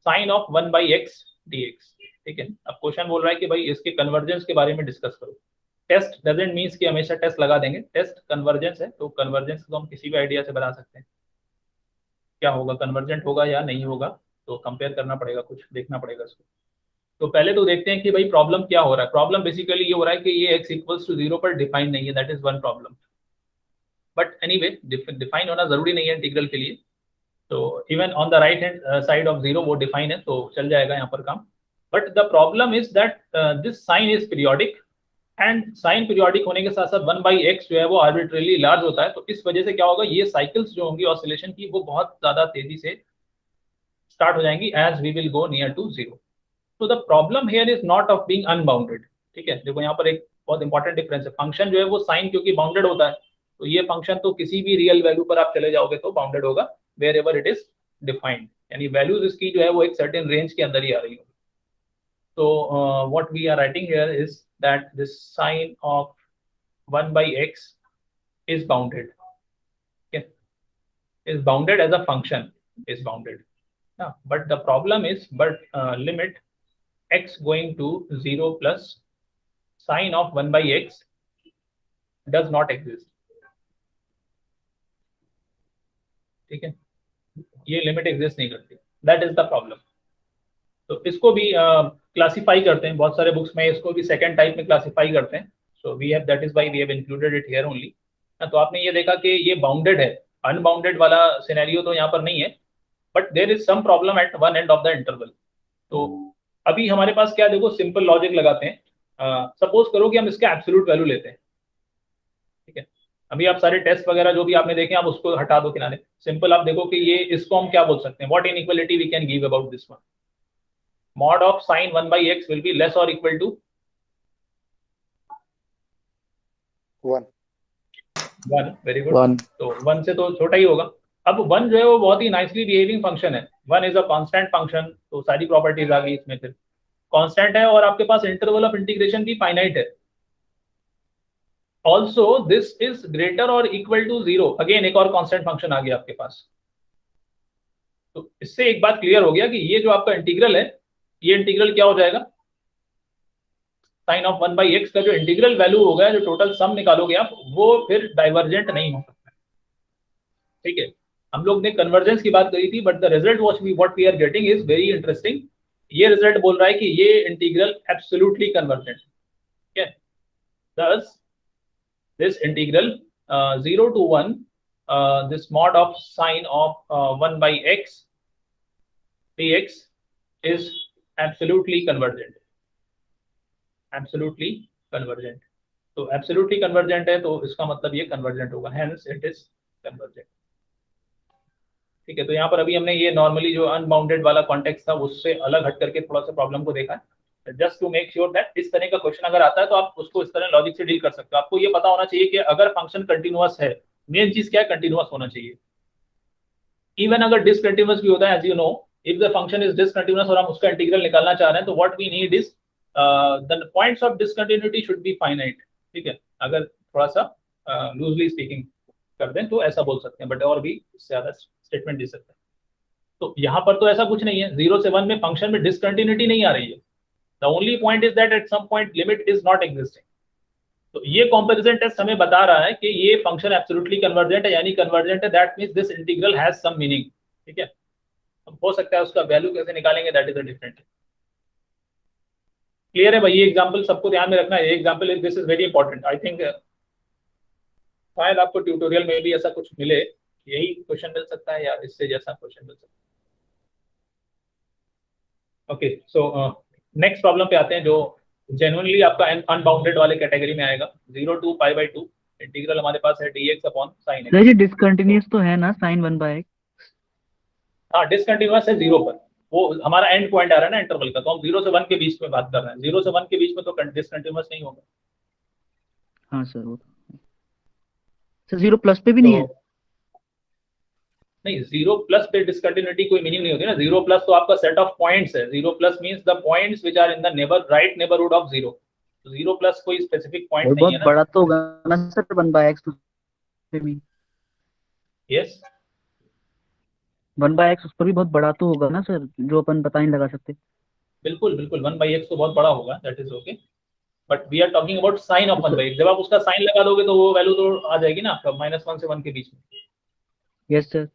Sine of 1/x dx। ठीक है, अब क्वेश्चन बोल रहा है कि भाई इसके कन्वर्जेंस के बारे में डिस्कस करो। टेस्ट डजंट मीन्स कि हमेशा टेस्ट लगा देंगे, टेस्ट कन्वर्जेंस है, तो कन्वर्जेंस को हम किसी भी आइडिया से बता सकते हैं क्या होगा, कन्वर्जेंट होगा या नहीं होगा, तो कंपेयर करना पड़ेगा, कुछ देखना पड़ेगा इसको। तो पहले तो देखते हैं कि भाई प्रॉब्लम क्या हो रहा है। प्रॉब्लम बेसिकली ये हो रहा है कि ये x = 0 पर डिफाइन नहीं है, that is one problem. But anyway define होना जरूरी नहीं है इंटीग्रल के लिए, तो even on the right hand side of 0 वो डिफाइन है, तो चल जाएगा यहाँ पर काम। But the problem is that this sine is periodic, and sine periodic होने के साथ साथ 1/x जो है वो आर्बिट्रेरली लार्ज होता है, तो इस वजह से क्या होगा, ये साइकिल्स जो होंगी ऑसिलेशन की वो बहुत ज्यादा तेजी से स्टार्ट हो जाएंगी as we will go near to 0। तो the problem here is not of being unbounded. ठीक है, देखो यहाँ पर एक बहुत इंपॉर्टेंट डिफरेंस है। फंक्शन जो है वो साइन क्योंकि बाउंडेड होता है, तो ये फंक्शन तो किसी भी रियल वैल्यू पर आप चले जाओगे तो बाउंडेड होगा wherever it is defined, यानी वैल्यूज इसकी जो है वो एक सर्टेन रेंज के अंदर ही आ रही होगी। तो what we are writing here is that this sine of 1/x is bounded, okay, is bounded as a function, is bounded. Yeah, but the problem is, limit x going to 0 plus sine of 1/x does not exist. ठीक है, ये limit exist नहीं करती, that is the problem. तो इसको भी classify करते हैं, बहुत सारे बुक्स में इसको भी सेकंड टाइप में क्लासिफाई करते हैं। So we have, that is why we have included it here only. तो आपने ये देखा कि ये बाउंडेड है, अनबाउंडेड वाला सिनेरियो तो यहाँ पर नहीं है, but there is some problem at one end of the interval. तो अभी हमारे पास क्या, देखो सिंपल लॉजिक लगाते हैं। सपोज करो कि हम इसका एब्सोल्यूट वैल्यू लेते हैं। ठीक है, अभी आप सारे टेस्ट वगैरह जो भी आपने देखे आप उसको हटा दो किनारे। सिंपल आप देखो कि ये इसको हम क्या बोल सकते हैं, what inequality we can give about this one. Mod of sine 1/x will be less और इक्वल टू 1। वेरी गुड, तो 1 से तो छोटा ही होगा। अब 1 जो है वो बहुत ही नाइसली बिहेविंग फंक्शन है, 1 इज अ कांस्टेंट फंक्शन, तो सारी प्रॉपर्टीज आ गई इसमें। फिर कांस्टेंट है और आपके पास इंटरवल ऑफ इंटीग्रेशन भी फाइनाइट है। ऑल्सो दिस इज ग्रेटर और इक्वल टू 0, अगेन एक और कांस्टेंट फंक्शन आ गया आपके पास। तो इससे एक बात क्लियर हो गया कि ये जो आपका इंटीग्रल है, ये इंटीग्रल क्या हो जाएगा, साइन ऑफ 1/x का जो इंटीग्रल वैल्यू होगा, जो टोटल सम निकालोगे आप, वो फिर डाइवर्जेंट नहीं हो सकता। ठीक है, हम लोग ने कन्वर्जेंस की बात करी थी, but the result what we are getting is very interesting. ये रिजल्ट बोल रहा है कि ये इंटीग्रल एब्सोल्युटली कन्वर्जेंट। ठीक है, thus this integral 0 to 1 this mod of sine of 1/x dx is absolutely convergent, absolutely convergent। तो absolutely convergent है, तो इसका मतलब ये convergent होगा, hence it is convergent। ठीक है, तो यहाँ पर अभी हमने ये नॉर्मली जो अनबाउंडेड वाला कॉन्टेक्स्ट था उससे अलग हट करके थोड़ा सा प्रॉब्लम को देखा है, just to make sure that इस तरह का क्वेश्चन अगर आता है तो आप उसको इस तरह लॉजिक से डील कर सकते हो। आपको ये पता होना चाहिए कि अगर फंक्शन कंटिन्यूअस है, मेन चीज क्या है, कंटिन्यूअस होना चाहिए। इवन अगर डिसकंटिन्यूअस भी होता है, as you know, if the function is discontinuous और हम उसका इंटीग्रल निकालना चाह रहे हैं, तो what we need is the points of discontinuity should be finite. ठीक है, अगर थोड़ा सा लूजली स्पीकिंग कर दें तो ऐसा बोल सकते हैं, बट और भी इससे ज्यादा स्टेटमेंट दे सकते हैं। तो यहाँ पर तो ऐसा कुछ नहीं है, 0 से 1 में फंक्शन में डिसकंटिन्यूटी नहीं आ रही है। The only point is that at some point limit is not existing. तो ये कंपैरिजन टेस्ट हमें बता रहा है कि ये फंक्शन एब्सोल्युटली कन्वर्जेंट है, यानी कन्वर्जेंट है, that means this integral has some meaning. ठीक है, हो सकता है उसका वैल्यू कैसे निकालेंगे, that is a different. Clear है भाई, ये एग्जांपल सबको ध्यान में रखना है। ये example this is very important, I think शायद आपको ट्यूटोरियल में भी ऐसा कुछ मिले, यही क्वेश्चन मिल सकता है या इससे जैसा क्वेश्चन मिल सकता है। ओके, सो नेक्स्ट प्रॉब्लम पे आते हैं जो जेन्युइनली आपका अनबाउंडेड वाले कैटेगरी में आएगा। 0 to π/2 इंटीग्रल हमारे पास है dx upon sin x। Sir ये डिसकंटिन्यूअस तो है ना sin 1/x? हाँ, डिसकंटिन्यूअस है 0 पर, वो हमारा एंड पॉइंट आ रहा है ना इंटरवल का, तो हम 0 से 1 के बीच में बात कर रहे हैं। 0 से 1 के बीच में तो डिसकंटिन्यूअस नहीं होगा। हाँ सर, वो सर 0 प्लस पे भी नहीं है? नहीं, 0 प्लस पे डिसकंटिन्यूटी कोई मीनिंग नहीं होती ना। 0 प्लस तो आपका सेट ऑफ पॉइंट्स है। 0 plus means the points which are in the right neighbourhood of 0। तो 0 प्लस कोई स्पेसिफिक पॉइंट नहीं है बहुत ना। बड़ा तो होगा ना सर 1/x पे भी? यस, 1/x उस पर भी बहुत बड़ा तो होगा ना सर, जो अपन पता नहीं लगा सकते। बिल्कुल बिल्कुल, 1/x तो बहुत बड़ा होगा, that is okay, but we are talking about sine of 1/x। जब आप उसका साइन लगा दोगे तो वो वैल्यू तो आ जाएगी ना आपका -1 से 1 के बीच में। यस सर,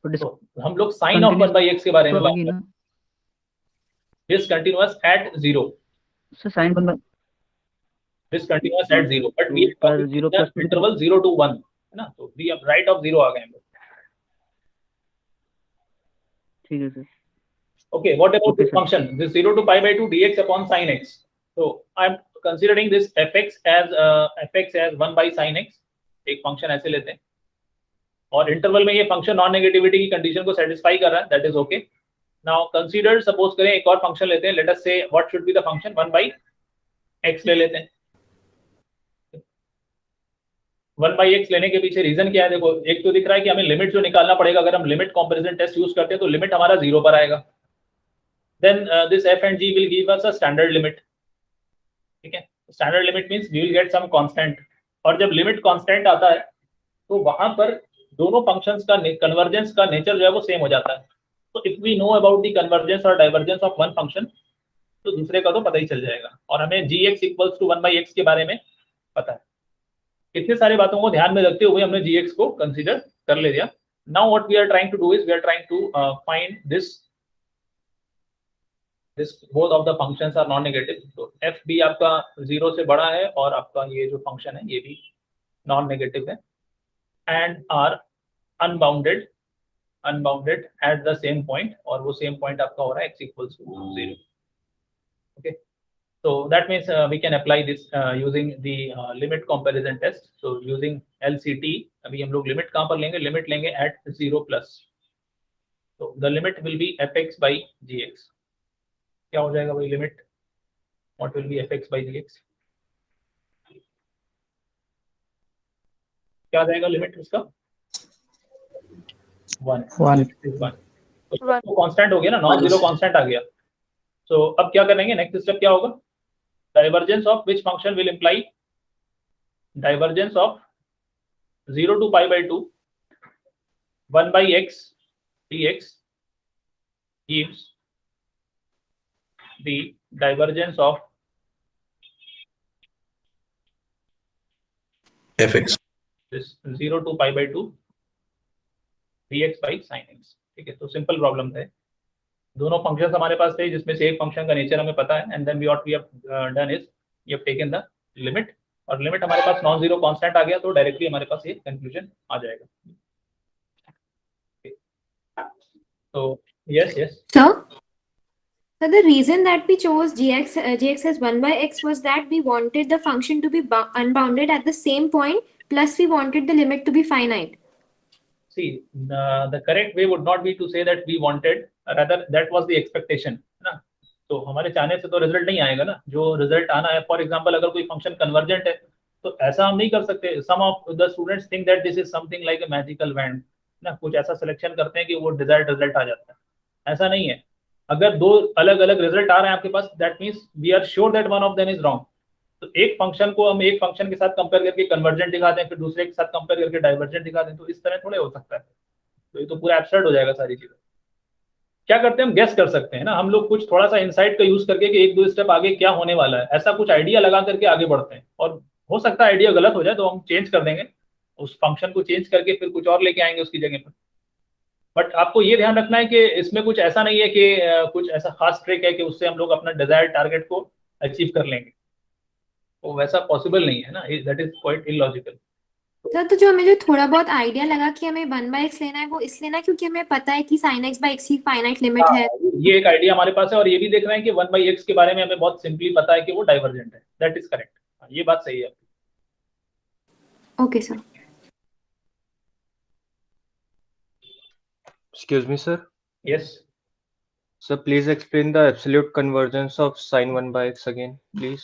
तो हम लोग साइन ऑफ 1/x के बारे में बात कर रहे हैं। ना discontinuous at 0, sir sin 1/x discontinuous at 0, but we पर 0 प्लस इंटरवल 0 to 1 है ना, तो वी अब राइट ऑफ 0 आ गए हम लोग। ठीक है sir. Okay, what about Okay, this sir. function? This 0 to π/2 dx upon sin x. So I'm considering this fx as 1 by sin x, एक फंक्शन ऐसे लेते हैं, और इंटरवल में ये फंक्शन नॉन नेगेटिविटी की कंडीशन को सेटिस्फाई कर रहा है, that is okay. Now consider, suppose करें एक और फंक्शन लेते हैं, लेट अस से what should be the function, 1 by x ले लेते हैं। 1 by x लेने के पीछे रीजन क्या है? देखो, एक तो दिख रहा है कि हमें लिमिट जो निकालना पड़ेगा, अगर हम लिमिट कंपैरिजन टेस्ट यूज करते हैं तो लिमिट हमारा 0 पर आएगा। Then this f and g will give us a standard limit, ठीक है। Standard limit means we will get some constant, और जब लिमिट कांस्टेंट आता है तो वहां पर दोनों फंक्शंस का कन्वर्जेंस का नेचर जो है वो सेम हो जाता है। तो if we know about the convergence और डाइवर्जेंस ऑफ वन फंक्शन, तो दूसरे का तो पता ही चल जाएगा, और हमें gx इक्वल्स टू 1/x के बारे में पता है। इतने सारी बातों को ध्यान में रखते हुए हमने gx को कंसीडर कर ले दिया। Now what we are trying to do is we are trying to find this both of the functions are non-negative, तो f भी आपका 0 से बड़ा है और आपका ये जो फंक्शन है ये भी नॉन नेगेटिव है, and are unbounded at the same point, और वो सेम पॉइंट आपका हो रहा है x equals to 0। Okay, so that means we can apply this using the limit comparison test. So using LCT, अभी हम लोग लिमिट कहाँ पर लेंगे? लिमिट लेंगे at 0 plus, so the limit will be fx by gx। क्या हो जाएगा भाई limit? What will B fx by gx? क्या आ जाएगा लिमिट उसका? 1 तो कांस्टेंट हो गया ना, नॉन जीरो कांस्टेंट आ गया। सो अब क्या करेंगे? नेक्स्ट स्टेप क्या होगा? Divergence of which function will imply divergence of 0 to π/2 1/x dx gives the divergence of fx this 0 to π/2 dx by sin x। ठीक है, तो सिंपल प्रॉब्लम है। दोनों फंक्शंस हमारे पास थे जिसमें से एक फंक्शन का नेचर हमें पता है, and then what we have done is we have taken the limit, और लिमिट हमारे पास नॉन जीरो कांस्टेंट आ गया, तो डायरेक्टली हमारे पास ये कंक्लूजन आ जाएगा। तो yes So the reason that we chose gx as 1/x was that we wanted the function to be unbounded at the same point, plus we wanted the limit to be finite. See, the correct way would not be to say that we wanted, rather that was the expectation, ना? तो हमारे चाहने से तो result नहीं आएगा ना, जो रिजल्ट आना है। फॉर एग्जांपल, अगर कोई फंक्शन कन्वर्जेंट है तो ऐसा हम नहीं कर सकते। Some of the students think that this is something like a magical wand ना, कुछ ऐसा सिलेक्शन करते हैं कि वो डिजायर्ड रिजल्ट आ जाता है। ऐसा नहीं है। अगर दो अलग अलग रिजल्ट आ रहे हैं आपके पास, that means we are sure that one of them is wrong. तो एक फंक्शन को हम एक फंक्शन के साथ कंपेयर करके कन्वर्जेंट दिखा दें, फिर दूसरे के साथ कंपेयर करके डाइवर्जेंट दिखा दें, तो इस तरह थोड़े हो सकता है। तो ये तो पूरा एब्सर्ड हो जाएगा सारी चीजें। क्या करते हैं हम? गेस कर सकते हैं ना हम लोग, कुछ थोड़ा सा इनसाइट का यूज करके कि एक दो स्टेप आगे क्या होने वाला है, ऐसा कुछ आइडिया लगा करके आगे बढ़ते हैं। और हो सकता है आइडिया गलत हो जाए तो हम चेंज कर देंगे, उस फंक्शन को चेंज करके फिर कुछ और लेके आएंगे उसकी जगह पर। बट आपको ये ध्यान रखना है कि इसमें कुछ ऐसा नहीं है कि कुछ ऐसा खास ट्रिक है कि उससे हम लोग अपना डिजायर्ड टारगेट को अचीव कर लेंगे, तो वैसा पॉसिबल नहीं है ना, that is quite illogical. Sir तो जो हमें जो थोड़ा बहुत आइडिया लगा कि हमें 1/x लेना है वो इसलिए ना क्योंकि हमें पता है कि sin x by x की फाइनाइट लिमिट हाँ, है। ये एक आइडिया हमारे पास है और ये भी देख रहे हैं कि 1/x के बारे में हमें बहुत सिंपली पता है कि वो डाइवर्जेंट है। दैट इज करेक्ट, ये बात सही है। Okay sir. Excuse me, sir. Yes, Sir, please explain the absolute convergence of sin 1/x again, please.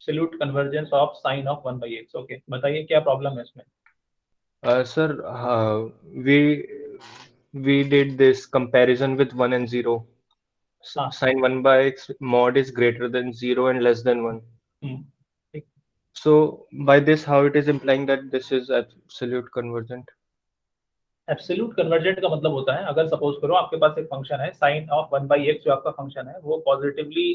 Absolute convergence of sine of 1/x। Okay, बताइए क्या प्रॉब्लम है इसमें। Sir, we did this comparison with 1 and 0. हाँ। Sin 1/x mod is greater than 0 and less than 1. ठीक। So by this, how it is implying that this is absolute convergent? Absolute convergent का मतलब होता है, अगर suppose करो आपके पास एक फंक्शन है साइन ऑफ 1/x, जो आपका फंक्शन है वो पॉजिटिवली,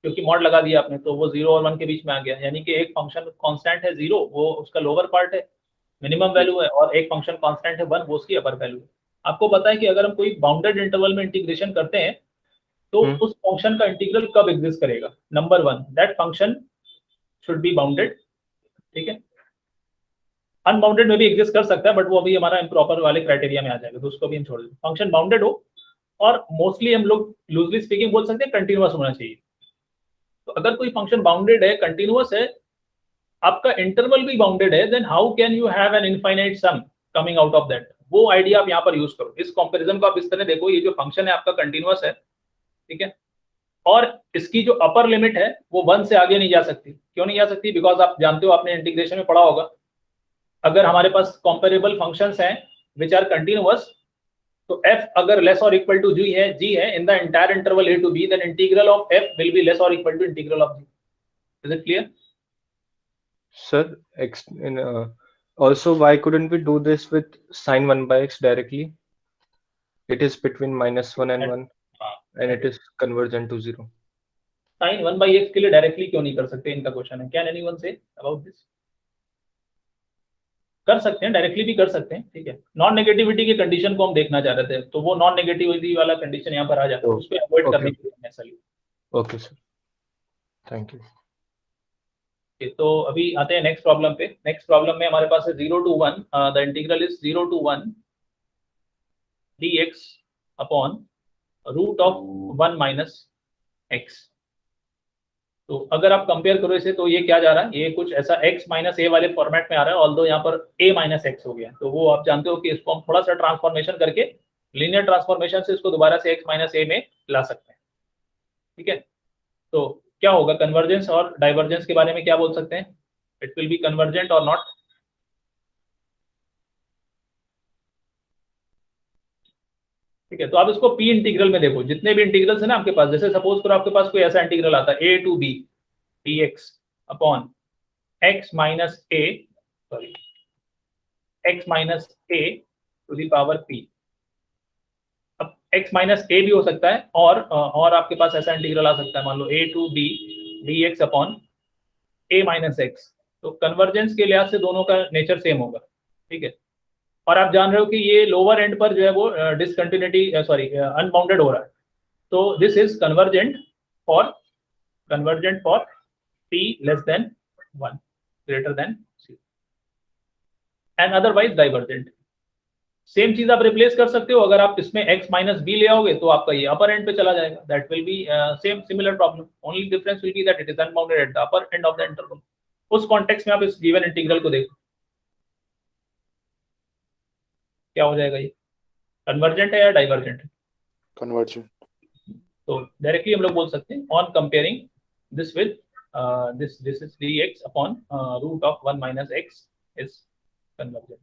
क्योंकि मॉड लगा दिया आपने तो वो 0 और 1 के बीच में आ गया, यानी कि एक फंक्शन कांस्टेंट है 0, वो उसका लोअर पार्ट है, मिनिमम वैल्यू है, और एक फंक्शन कांस्टेंट है 1, वो उसकी अपर वैल्यू है। आपको पता है कि अगर हम कोई बाउंडेड इंटरवल में इंटीग्रेशन करते हैं तो उस फंक्शन का इंटीग्रल कब एग्जिस्ट करेगा। Number 1, that function should be bounded. ठीक है, अनबाउंडेड में भी एग्जिस्ट कर सकता है बट वो अभी हमारा इम्प्रॉपर वाले क्राइटेरिया में आ जाएगा, तो उसको भी हम छोड़ देंगे। फंक्शन बाउंडेड हो और मोस्टली हम लोग लूजली स्पीकिंग बोल सकते हैं कंटिन्यूअस होना चाहिए। तो अगर कोई फंक्शन बाउंडेड है, कंटिन्यूअस है, आपका इंटरवल भी बाउंडेड है, then how can you have an infinite sum coming out of that. वो आइडिया आप यहाँ पर यूज करो। इस कंपैरिजन को आप इस तरह देखो, ये जो फंक्शन है आपका कंटिन्यूअस है, ठीक है, और इसकी जो अपर लिमिट है वो 1 से आगे नहीं जा सकती। क्यों नहीं जा सकती? बिकॉज आप जानते हो, आपने इंटीग्रेशन में पढ़ा होगा, अगर हमारे पास कंपेरेबल फंक्शंस हैं विच आर कंटिन्यूअस, तो f अगर लेस और इक्वल टू g है in the entire interval a to b, then integral of f will be less और equal to integral of g। Is it clear? Sir, also why couldn't we do this with sin 1/x directly? It is between -1 and 1 and it is convergent to 0. Sine 1/x के लिए directly क्यों नहीं कर सकते, इनका question है। Can anyone say about this? कर सकते हैं, डायरेक्टली भी कर सकते हैं, ठीक है। नॉन नेगेटिविटी की कंडीशन को हम देखना चाह रहे थे, तो वो नॉन नेगेटिविटी वाला कंडीशन यहाँ पर आ जाता है, उस पर अवॉइड करने के लिए ऐसा ही। Okay, sir. Thank you. तो अभी आते हैं नेक्स्ट प्रॉब्लम पे। नेक्स्ट प्रॉब्लम में हमारे पास है 0 to 1, the integral is 0 to 1 dx upon root of 1 minus x। तो अगर आप कंपेयर करो इसे तो ये क्या जा रहा है, ये कुछ ऐसा x माइनस ए वाले फॉर्मेट में आ रहा है, ऑल्दो यहाँ पर a माइनस एक्स हो गया। तो वो आप जानते हो कि इसको हम थोड़ा सा ट्रांसफॉर्मेशन करके लीनियर ट्रांसफॉर्मेशन से इसको दोबारा से x माइनस ए में ला सकते हैं, ठीक है। तो क्या होगा, कन्वर्जेंस और डाइवर्जेंस के बारे में क्या बोल सकते हैं? इट विल बी कन्वर्जेंट और नॉट। ठीक है, तो आप इसको पी इंटीग्रल में देखो, जितने भी इंटीग्रल्स है ना आपके पास, जैसे सपोज करो आपके पास कोई ऐसा इंटीग्रल आता है a to b dx upon x minus a, sorry x minus a to the power p। अब x माइनस a भी हो सकता है, और आपके पास ऐसा इंटीग्रल आ सकता है, मान लो a to b dx upon a minus x। तो कन्वर्जेंस के लिहाज से दोनों का नेचर सेम होगा, ठीक है। और आप जान रहे हो कि ये लोअर एंड पर जो है वो डिसकंटिन्यूटी, सॉरी अनबाउंडेड हो रहा है, तो this is convergent for p less than 1 greater than c, and otherwise divergent. Same चीज आप रिप्लेस कर सकते हो, अगर आप इसमें x माइनस बी ले आओगे तो आपका ये अपर एंड पे चला जाएगा, that will be same similar problem, only difference will be that it is unbounded at the upper and of the interval. उस कॉन्टेक्स्ट में आप इस गिवन इंटीग्रल को देखो, क्या हो जाएगा, ये कन्वर्जेंट है या डाइवर्जेंट है? कन्वर्जेंट। तो डायरेक्टली हम लोग बोल सकते हैं on comparing this with this is dx upon root of 1 minus x is convergent,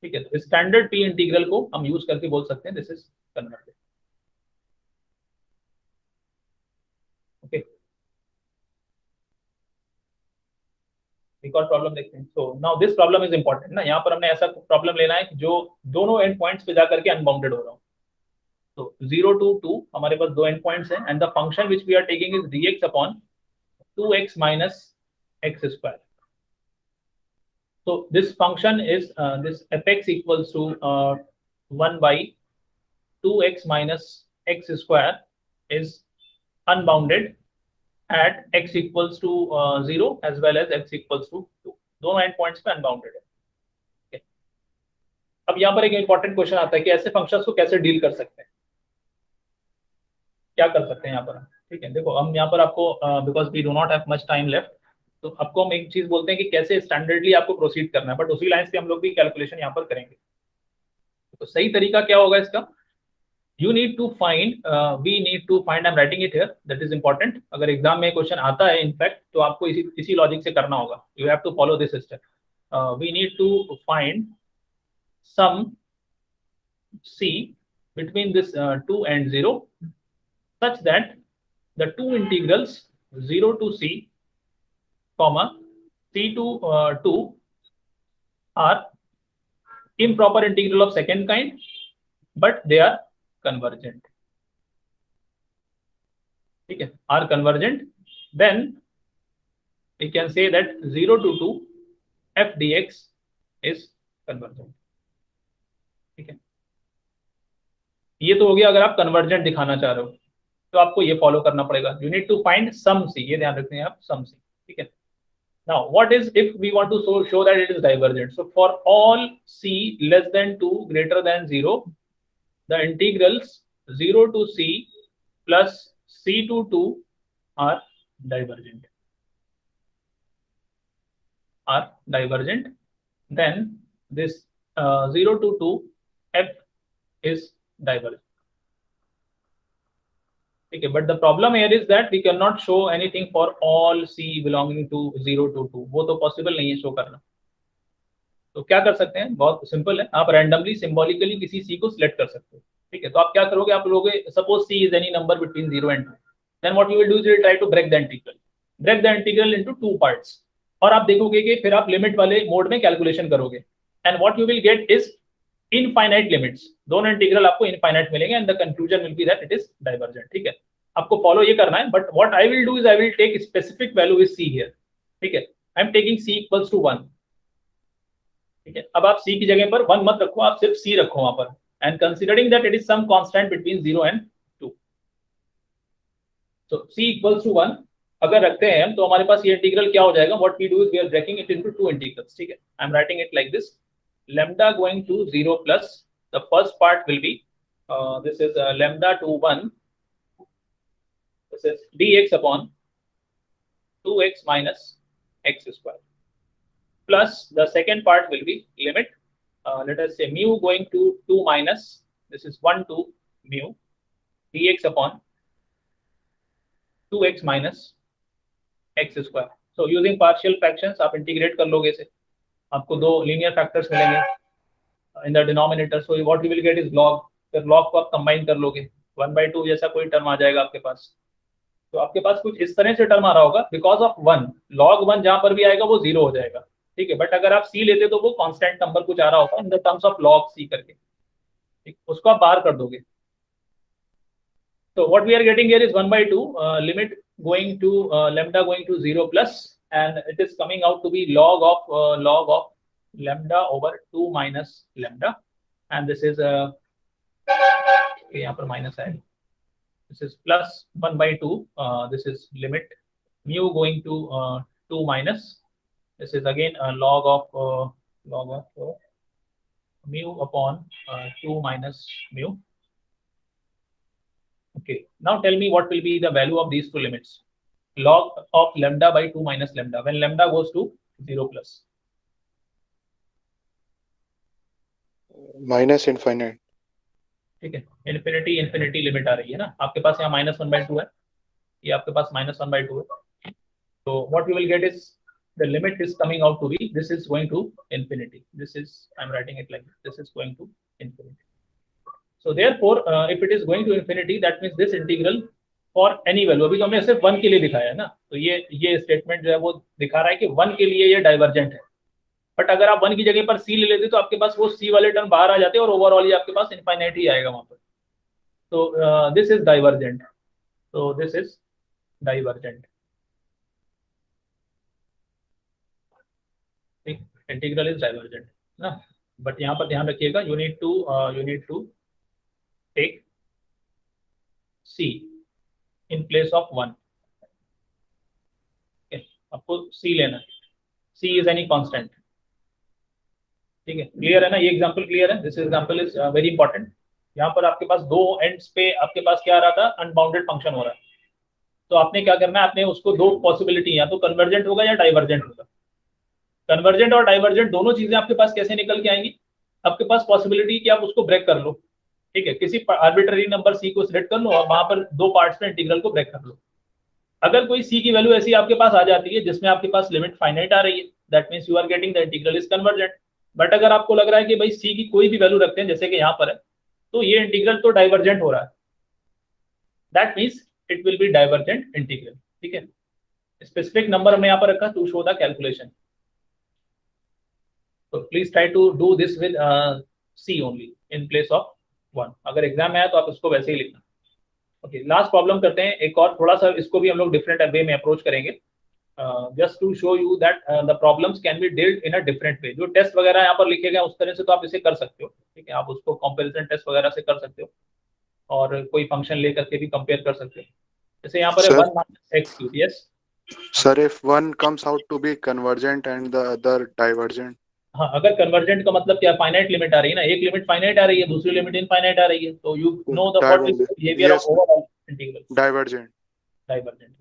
ठीक है। तो स्टैंडर्ड पी इंटीग्रल को हम यूज करके बोल सकते हैं दिस इज कन्वर्जेंट, ओके। एक और प्रॉब्लम देखते हैं। So now this problem is important ना, यहाँ पर हमने ऐसा प्रॉब्लम लेना है जो दोनों एंड पॉइंट्स पे जाकर के अनबाउंडेड हो रहा हो। तो 0 to 2 हमारे पास दो एंड पॉइंट्स हैं, and the function which we are taking is dx upon 2x minus x square. So this function is this fx equals to 1 by 2x minus x square is unbounded at x equals to 0 as well as x equals to 2. दोनों and points पे unbounded है। अब यहाँ पर एक important question आता है कि ऐसे फंक्शंस को कैसे डील कर सकते हैं, क्या कर सकते हैं यहाँ पर। ठीक है, देखो हम यहाँ पर आपको because we do not have much time left, तो आपको हम एक चीज बोलते हैं कि कैसे स्टैंडर्डली आपको प्रोसीड करना है, बट उसी लाइन पे हम लोग भी कैलकुलेशन यहाँ पर करेंगे। तो सही तरीका क्या होगा इसका, you need to find we need to find, I'm writing it here, that is important, अगर एग्जाम में क्वेश्चन आता है इनफैक्ट तो आपको इसी लॉजिक से करना होगा, you have to follow this step. We need to find some c between this 2 and 0 such that the two integrals 0 to c comma c to 2 are improper integral of second kind but they are convergent. ठीक है, are convergent, then we can say that 0 to 2 f dx is convergent. ठीक है, ये तो हो गया अगर आप कन्वर्जेंट दिखाना चाह रहे हो तो आपको ये फॉलो करना पड़ेगा, you need to find some c, ये ध्यान रखते हैं आप, some c. ठीक है, now what is if we want to show that it is divergent? So for all c less than 2 greater than 0, the integrals 0 to c plus c to 2 are divergent. Then this 0 to 2 f is divergent. Okay, but the problem here is that we cannot show anything for all c belonging to 0 to 2, वो तो possible नहीं है show करना। तो क्या कर सकते हैं, बहुत सिंपल है, आप रैंडमली सिंबॉलिकली किसी c को सिलेक्ट कर सकते हो। ठीक है, तो आप क्या करोगे, आप लोगे सपोज c इज any number between 0 and 2, then what you will do is you try to break the integral into 2 parts, और आप देखोगे कि फिर आप लिमिट वाले मोड में कैलकुलेशन करोगे, and what you will get is infinite limits, दोनों इंटीग्रल आपको इनफाइनाइट मिलेंगे, and the conclusion will be that it is divergent. ठीक है, आपको फॉलो ये करना है, but what I will do is I will take specific value is c here. ठीक है, I am taking c equals to 1। ठीक है, अब आप c की जगह पर 1 मत रखो, आप सिर्फ c रखो वहां पर, and considering that it is some constant between 0 and 2. So c equals to 1 अगर रखते हैं हम तो हमारे पास ये इंटीग्रल क्या हो जाएगा, what we do is we are breaking it into 2 integrals. ठीक है, I am writing it like this, lambda going to 0 plus the first part will be this is lambda to 1, this is dx upon 2x minus x square, plus the second part will be limit let us say mu going to 2 minus, this is 1 to mu dx upon 2x minus x square. So using partial fractions आप integrate कर लोगे इसे, आपको दो linear factors मिलेंगे in the denominator, so what you will get is log, फिर log को आप कंबाइन कर लोगे, 1/2 जैसा कोई टर्म आ जाएगा आपके पास। तो आपके पास कुछ इस तरह से टर्म आ रहा होगा, बिकॉज ऑफ 1 log 1 जहां पर भी आएगा वो 0 हो जाएगा। ठीक है, बट अगर आप c लेते तो वो कांस्टेंट नंबर कुछ आ रहा होगा in the terms of log c करके, ठीक, उसको आप बाहर कर दोगे। तो what we are getting here is 1/2 limit going to lambda going to 0 plus, and it is coming out to be log of lambda over 2 minus lambda, and this is यहाँ पर माइनस है, this is plus 1/2 this is limit mu going to 2 minus, this is again log of mu upon 2 minus mu. Okay, now tell me what will be the value of these two limits, log of lambda by 2 minus lambda when lambda goes to 0 plus. Minus infinite. ठीक है, infinity limit आ रही है ना, आपके पास यहाँ -1/2 है, ये आपके पास -1/2 है, तो what you will get is the limit is coming out to be, this is going to infinity, this is, I'm writing it like this is going to infinity. So therefore if it is going to infinity, that means this integral for any value, अभी तो हमने सिर्फ 1 के लिए दिखाया है ना, तो ये स्टेटमेंट जो है वो दिखा रहा है कि 1 के लिए ये डाइवर्जेंट है, बट अगर आप 1 की जगह पर c ले लेते तो आपके पास वो c वाले टर्म बाहर आ जाते और ओवरऑल ही आपके पास इनफाइनाइट ही आएगा वहां पर। तो this is divergent, so this is divergent. Integral is divergent ना, बट यहाँ पर ध्यान रखिएगा, you need to take c in place of 1. आपको c लेना है, सी इज एनी कांस्टेंट। ठीक है, क्लियर है ना, ये एग्जांपल क्लियर है। This example is very important. यहाँ पर आपके पास दो एंड्स पे आपके पास क्या आ रहा था, अनबाउंडेड फंक्शन हो रहा है। तो आपने क्या करना है, आपने उसको दो पॉसिबिलिटी, या तो कन्वर्जेंट होगा या डाइवर्जेंट होगा। कन्वर्जेंट और डाइवर्जेंट दोनों चीजें आपके पास कैसे निकल के आएंगी, आपके पास पॉसिबिलिटी कि आप उसको ब्रेक कर लो। ठीक है, किसी आर्बिट्ररी नंबर सी को सिलेक्ट कर लो और वहां पर दो पार्ट्स में इंटीग्रल को ब्रेक कर लो। अगर कोई सी की वैल्यू ऐसी आपके पास आ जाती है जिसमें आपके पास लिमिट फाइनाइट आ रही है, that means you are getting the integral is convergent. But अगर आपको लग रहा है कि भाई सी की कोई भी वैल्यू रखते हैं जैसे कि यहाँ पर है, तो ये इंटीग्रल तो डाइवर्जेंट हो रहा है, that means it will be divergent integral. ठीक है, स्पेसिफिक नंबर हमने यहाँ पर रखा टू शो द कैलकुलेशन। तो please try to do this with C only in place of 1। अगर एग्जाम में आया तो आप इसको वैसे ही लिखना। ओके, लास्ट प्रॉब्लम करते हैं एक और, थोड़ा सा इसको भी हम लोग डिफरेंट वे में अप्रोच करेंगे, just to show you that the problems can be dealt in a different way. जो टेस्ट वगैरह यहाँ पर लिखे गए उस तरह से तो आप इसे कर सकते हो। ठीक है, आप उसको कंपैरिजन टेस्ट वगैरह से कर सकते हो और कोई फंक्शन लेकर के भी कंपेयर कर सकते हो। जैसे यहाँ पर है 1 minus x cube. Yes Sir, if one comes out to be convergent and the other divergent. हाँ, अगर कन्वर्जेंट का मतलब क्या, फाइनाइट लिमिट आ रही है ना, एक लिमिट फाइनाइट आ रही है, दूसरी लिमिट इनफाइनाइट आ रही है, तो you know the what is behaviour of overall integral, Divergent. Divergent.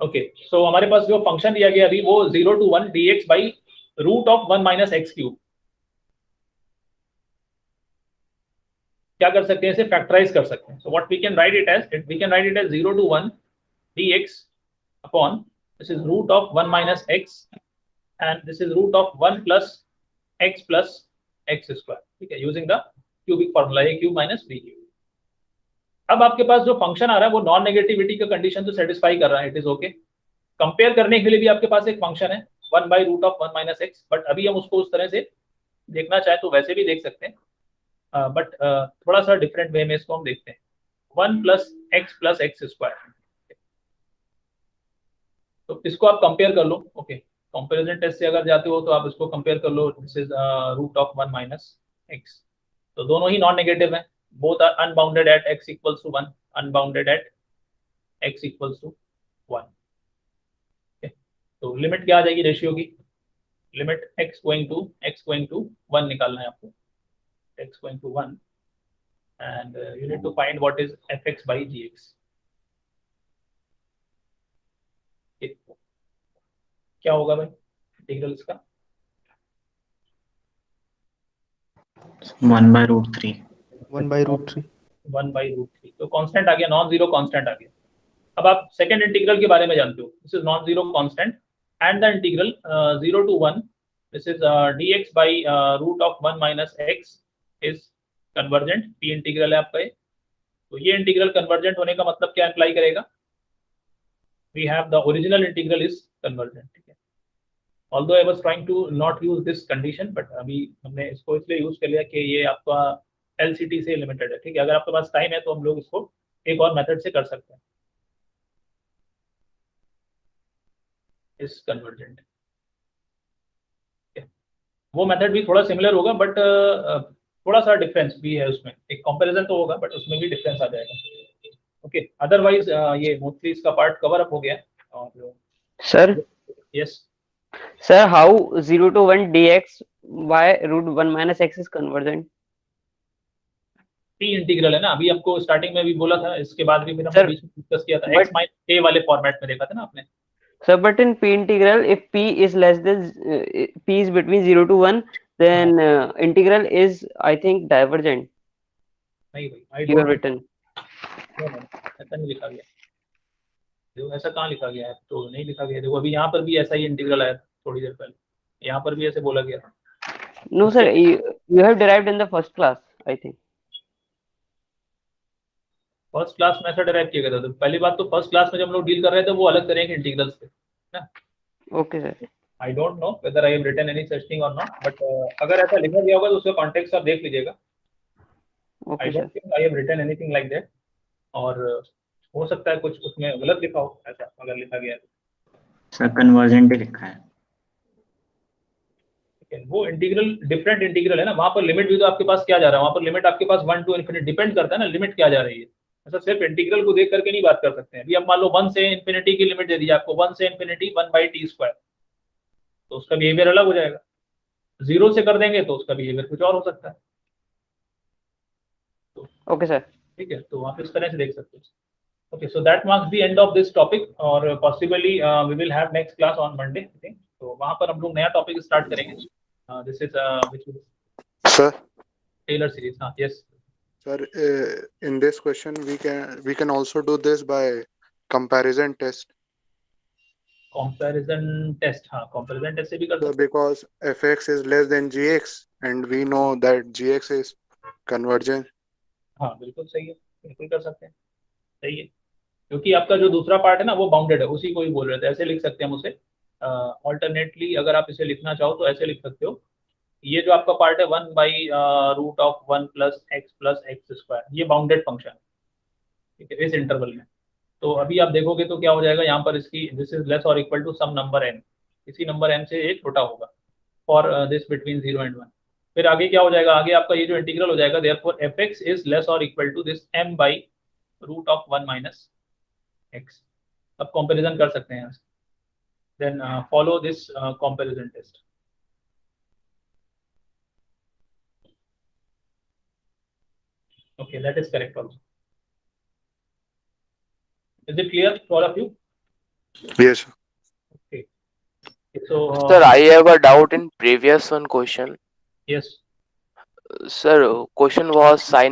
Okay, so हमारे पास जो फंक्शन दिया गया अभी वो 0 to 1 dx by root of 1 minus x cube. क्या कर सकते हैं, इसे फैक्टराइज कर सकते हैं। So what we can write it as, we can write it as 0 to 1 dx upon this is root of 1 minus x and this is root of 1 plus x square. ठीक है, using the cubic formula a cube minus b cube. अब आपके पास जो function आ रहा है वो non negativity का कंडीशन तो सेटिस्फाई कर रहा है, इट इज ओके। कंपेयर करने के लिए भी आपके पास एक फंक्शन है 1 by root of 1 minus x, but अभी हम उसको उस तरह से देखना चाहे तो वैसे भी देख सकते हैं, बट थोड़ा सा डिफरेंट वे में इसको हम देखते हैं, 1 प्लस एक्स स्क्वायर। तो इसको आप कंपेयर कर लो। ओके, कंपेरिजन टेस्ट से अगर जाते हो तो आप इसको कंपेयर कर लो, this is root of 1 minus X. तो दोनों ही नॉन नेगेटिव हैं, both are unbounded at x equals to 1, unbounded at x equals to 1। तो लिमिट क्या आ जाएगी रेशियो की, लिमिट x गोइंग टू 1 निकालना है आपको, x going to 1 and you need to find what is fx by gx। क्या होगा भाई इंटीग्रल इसका, 1 by root 3. 1 by root 3. 1 by root 3। तो कांस्टेंट आ गया, नॉन जीरो कांस्टेंट आ गया। अब आप सेकंड इंटीग्रल के बारे में जानते हो, this is non zero constant and the integral 0 to 1 this is dx by root of 1 minus x is convergent. P integral है आपका ये। तो ये इंटीग्रल कन्वर्जेंट होने का मतलब क्या इंप्लाई करेगा, we have the original integral is convergent. ठीक है, although I was trying to not use this condition, but अभी हमने इसको इसलिए यूज कर लिया कि ये आपका LCT से लिमिटेड है। ठीक है, अगर आपके पास टाइम है तो हम लोग इसको एक और मेथड से कर सकते हैं, इस कन्वर्जेंट। वो मेथड भी थोड़ा सिमिलर होगा बट थोड़ा सा डिफरेंस भी है उसमें, एक कंपैरिजन तो होगा बट उसमें भी डिफरेंस आ जाएगा। ओके, अदरवाइज ये मोस्टली इसका पार्ट कवर अप हो गया। और sir yes sir, how 0 to 1 dx by root 1 minus x is convergent? P integral है ना, अभी आपको स्टार्टिंग में भी बोला था, इसके बाद भी फिर हमने Sir, बीच में डिस्कस किया था, but- x माइनस a वाले फॉर्मेट में देखा था ना आपने। Sir, but in p integral, if p is less than p is between 0 to 1, then integral is, I think, divergent. नहीं भाई, आई You have डोंट, written. ऐसा नहीं लिखा गया। देखो ऐसा कहाँ लिखा गया है, तो नहीं लिखा गया। देखो अभी यहाँ पर भी ऐसा ही इंटीग्रल आया था थोड़ी देर पहले, यहाँ पर भी ऐसे बोला गया था। No, sir, you have derived in the first class, I think. First class में ऐसा डिराइव किया गया था। तो पहली बात तो फर्स्ट क्लास में जब हम लोग डील कर रहे थे वो अलग तरह के इंटीग्रल्स थे ना। Okay, sir. I don't know whether I have written any such thing और नॉट, बट अगर ऐसा लिखा गया होगा तो उसका कॉन्टेक्स्ट आप देख लीजिएगा। I Okay, sir. Don't think I have written anything like that, और हो सकता है कुछ उसमें गलत लिखा हो ऐसा अगर लिखा गया है। सर कन्वर्जेंट ही लिखा है। ठीक है, वो इंटीग्रल डिफरेंट इंटीग्रल है ना, वहाँ पर लिमिट भी तो आपके पास क्या जा रहा है, वहाँ पर लिमिट आपके पास 1 to इन्फिनिटी डिपेंड करता है ना, लिमिट क्या जा रही है। ऐसा सिर्फ इंटीग्रल को देख करके नहीं बात कर सकते हैं। अभी अब मान लो 1 से इन्फिनिटी की लिमिट दे दी आपको, 1 से इन्फिनिटी 1/t², तो उसका बिहेवियर अलग हो जाएगा। 0 से कर देंगे तो उसका बिहेवियर कुछ और हो सकता है। Okay sir. ठीक है, तो आप इस तरह से देख सकते हो। Okay, so that marks the end of this topic, और possibly we will have next class on Monday, I think. तो वहाँ पर हम लोग नया टॉपिक स्टार्ट करेंगे। This is which is Sir, Taylor series. हाँ, yes. sir, in this question we can also do this by comparison test. Comparison test, हाँ, comparison test से भी कर So सकते हैं। because fx is less than gx and we know that gx is convergent. हाँ, बिल्कुल सही है, बिल्कुल कर सकते हैं, सही है। क्योंकि आपका जो दूसरा पार्ट है ना वो बाउंडेड है, उसी को ही बोल रहे थे। ऐसे लिख सकते हैं हम उसे, ऑल्टरनेटली अगर आप इसे लिखना चाहो तो ऐसे लिख सकते हो। ये जो आपका पार्ट है 1/√1 + x + x², ये बाउंडेड फंक्शन है, ठीक है, इस इंटरवल में। तो अभी आप देखोगे तो क्या हो जाएगा यहाँ पर, इसकी दिस इज लेस और equal to some number n, किसी नंबर n से ये छोटा होगा फॉर दिस बिटवीन 0 and 1। फिर आगे क्या हो जाएगा, आगे आपका ये जो इंटीग्रल हो जाएगा, देयरफॉर fx इज लेस और equal to this m/√1 - x। अब कंपैरिजन कर सकते हैं, then follow this comparison test. Okay, that is correct also. Is it clear to all of you? Yes, sir. Okay. So Sir, I have a doubt in previous one question. yes. Sir, question was sin